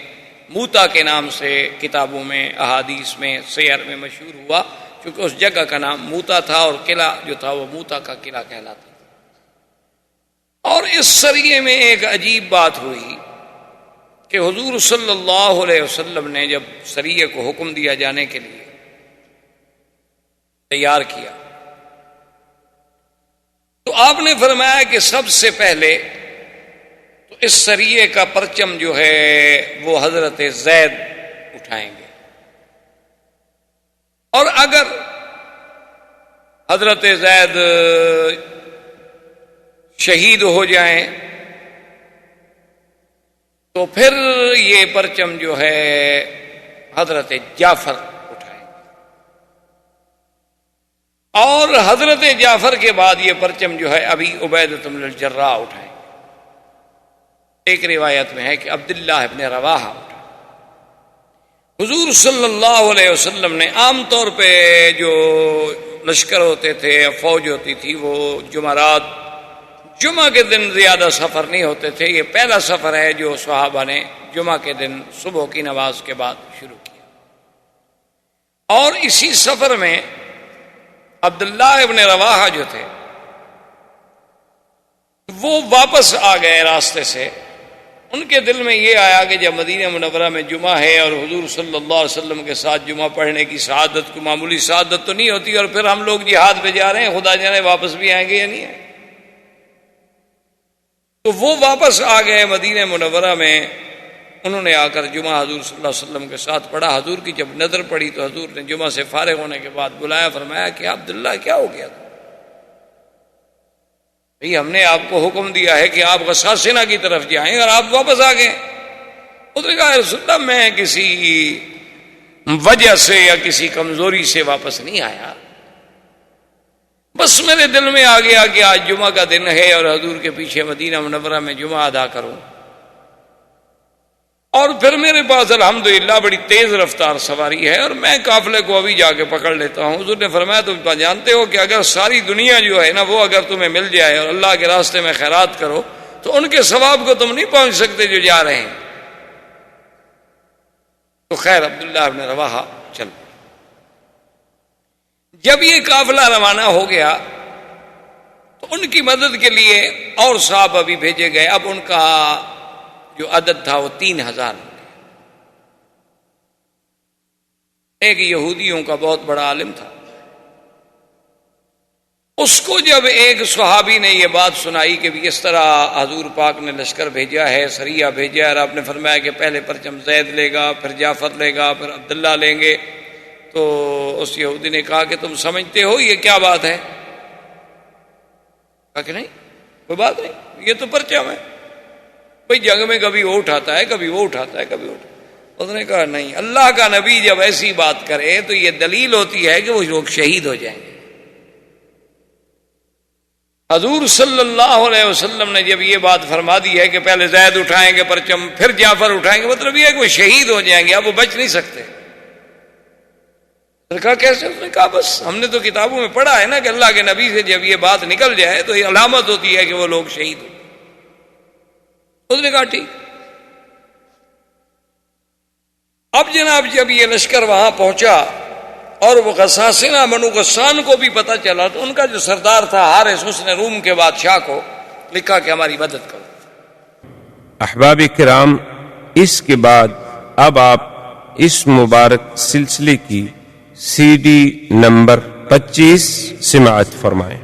موتا کے نام سے کتابوں میں، احادیث میں، سیر میں مشہور ہوا، کیونکہ اس جگہ کا نام موتا تھا اور قلعہ جو تھا وہ موتا کا قلعہ کہلاتا تھا. اور اس سریے میں ایک عجیب بات ہوئی کہ حضور صلی اللہ علیہ وسلم نے جب سریے کو حکم دیا جانے کے لیے تیار کیا تو آپ نے فرمایا کہ سب سے پہلے تو اس سریے کا پرچم جو ہے وہ حضرت زید اٹھائیں گے، اور اگر حضرت زید شہید ہو جائیں تو پھر یہ پرچم جو ہے حضرت جعفر اٹھائیں گے، اور حضرت جعفر کے بعد یہ پرچم جو ہے ابی عبیدہ بن الجراح اٹھائیں گے. ایک روایت میں ہے کہ عبداللہ ابن رواحہ اٹھائیں. حضور صلی اللہ علیہ وسلم نے عام طور پہ جو لشکر ہوتے تھے، فوج ہوتی تھی، وہ جمعرات، جمعہ کے دن زیادہ سفر نہیں ہوتے تھے. یہ پہلا سفر ہے جو صحابہ نے جمعہ کے دن صبح کی نماز کے بعد شروع کیا، اور اسی سفر میں عبداللہ ابن رواحہ جو تھے وہ واپس آ گئے راستے سے. ان کے دل میں یہ آیا کہ جب مدینہ منورہ میں جمعہ ہے اور حضور صلی اللہ علیہ وسلم کے ساتھ جمعہ پڑھنے کی سعادت کو معمولی سعادت تو نہیں ہوتی، اور پھر ہم لوگ جہاد پہ جا رہے ہیں، خدا جانے واپس بھی آئیں گے یا نہیں آئیں. تو وہ واپس آ گئے مدینہ منورہ میں. انہوں نے آ کر جمعہ حضور صلی اللہ علیہ وسلم کے ساتھ پڑھا. حضور کی جب نظر پڑی تو حضور نے جمعہ سے فارغ ہونے کے بعد بلایا، فرمایا کہ عبداللہ کیا ہو گیا؟ ہم نے آپ کو حکم دیا ہے کہ آپ غساسنہ کی طرف جائیں اور آپ واپس آ گئے. اس نے کہا رسول اللہ میں کسی وجہ سے یا کسی کمزوری سے واپس نہیں آیا، بس میرے دل میں آ گیا کہ آج جمعہ کا دن ہے اور حضور کے پیچھے مدینہ منورہ میں جمعہ ادا کروں، اور پھر میرے پاس الحمدللہ بڑی تیز رفتار سواری ہے اور میں قافلے کو ابھی جا کے پکڑ لیتا ہوں. حضور نے فرمایا تم جانتے ہو کہ اگر ساری دنیا جو ہے نا وہ اگر تمہیں مل جائے اور اللہ کے راستے میں خیرات کرو تو ان کے ثواب کو تم نہیں پہنچ سکتے جو جا رہے ہیں. تو خیر عبداللہ بن رواحہ چل. جب یہ قافلہ روانہ ہو گیا تو ان کی مدد کے لیے اور صحابہ بھی بھیجے گئے. اب ان کا جو عدد تھا وہ 3000. ایک یہودیوں کا بہت بڑا عالم تھا، اس کو جب ایک صحابی نے یہ بات سنائی کہ بھی اس طرح حضور پاک نے لشکر بھیجا ہے، سریہ بھیجا ہے، اور آپ نے فرمایا کہ پہلے پرچم زید لے گا، پھر جعفر لے گا، پھر عبداللہ لیں گے، تو اس یہودی نے کہا کہ تم سمجھتے ہو یہ کیا بات ہے؟ کہا کہ نہیں کوئی بات نہیں، یہ تو پرچم ہے. بھئی جنگ میں کبھی وہ اٹھاتا ہے، کبھی وہ اٹھاتا ہے، کبھی وہ اٹھاتا ہے. اس نے کہا نہیں، اللہ کا نبی جب ایسی بات کرے تو یہ دلیل ہوتی ہے کہ وہ لوگ شہید ہو جائیں گے. حضور صلی اللہ علیہ وسلم نے جب یہ بات فرما دی ہے کہ پہلے زید اٹھائیں گے پرچم، پھر جعفر اٹھائیں گے، مطلب یہ ہے کہ وہ شہید ہو جائیں گے، اب وہ بچ نہیں سکتے. کہا کیسے؟ اس نے کہا بس ہم نے تو کتابوں میں پڑھا ہے نا کہ اللہ کے نبی سے جب یہ بات نکل جائے تو یہ علامت ہوتی ہے کہ وہ لوگ شہید ہو. اس نے کہا ٹھیک. اب جناب جب یہ لشکر وہاں پہنچا اور وہ غساسنہ بنو غسان کو بھی پتہ چلا تو ان کا جو سردار تھا حارث، اس نے روم کے بادشاہ کو لکھا کہ ہماری مدد کرو. احباب کرام، اس کے بعد اب آپ اس مبارک سلسلے کی CD نمبر 25 سماعت فرمائیں.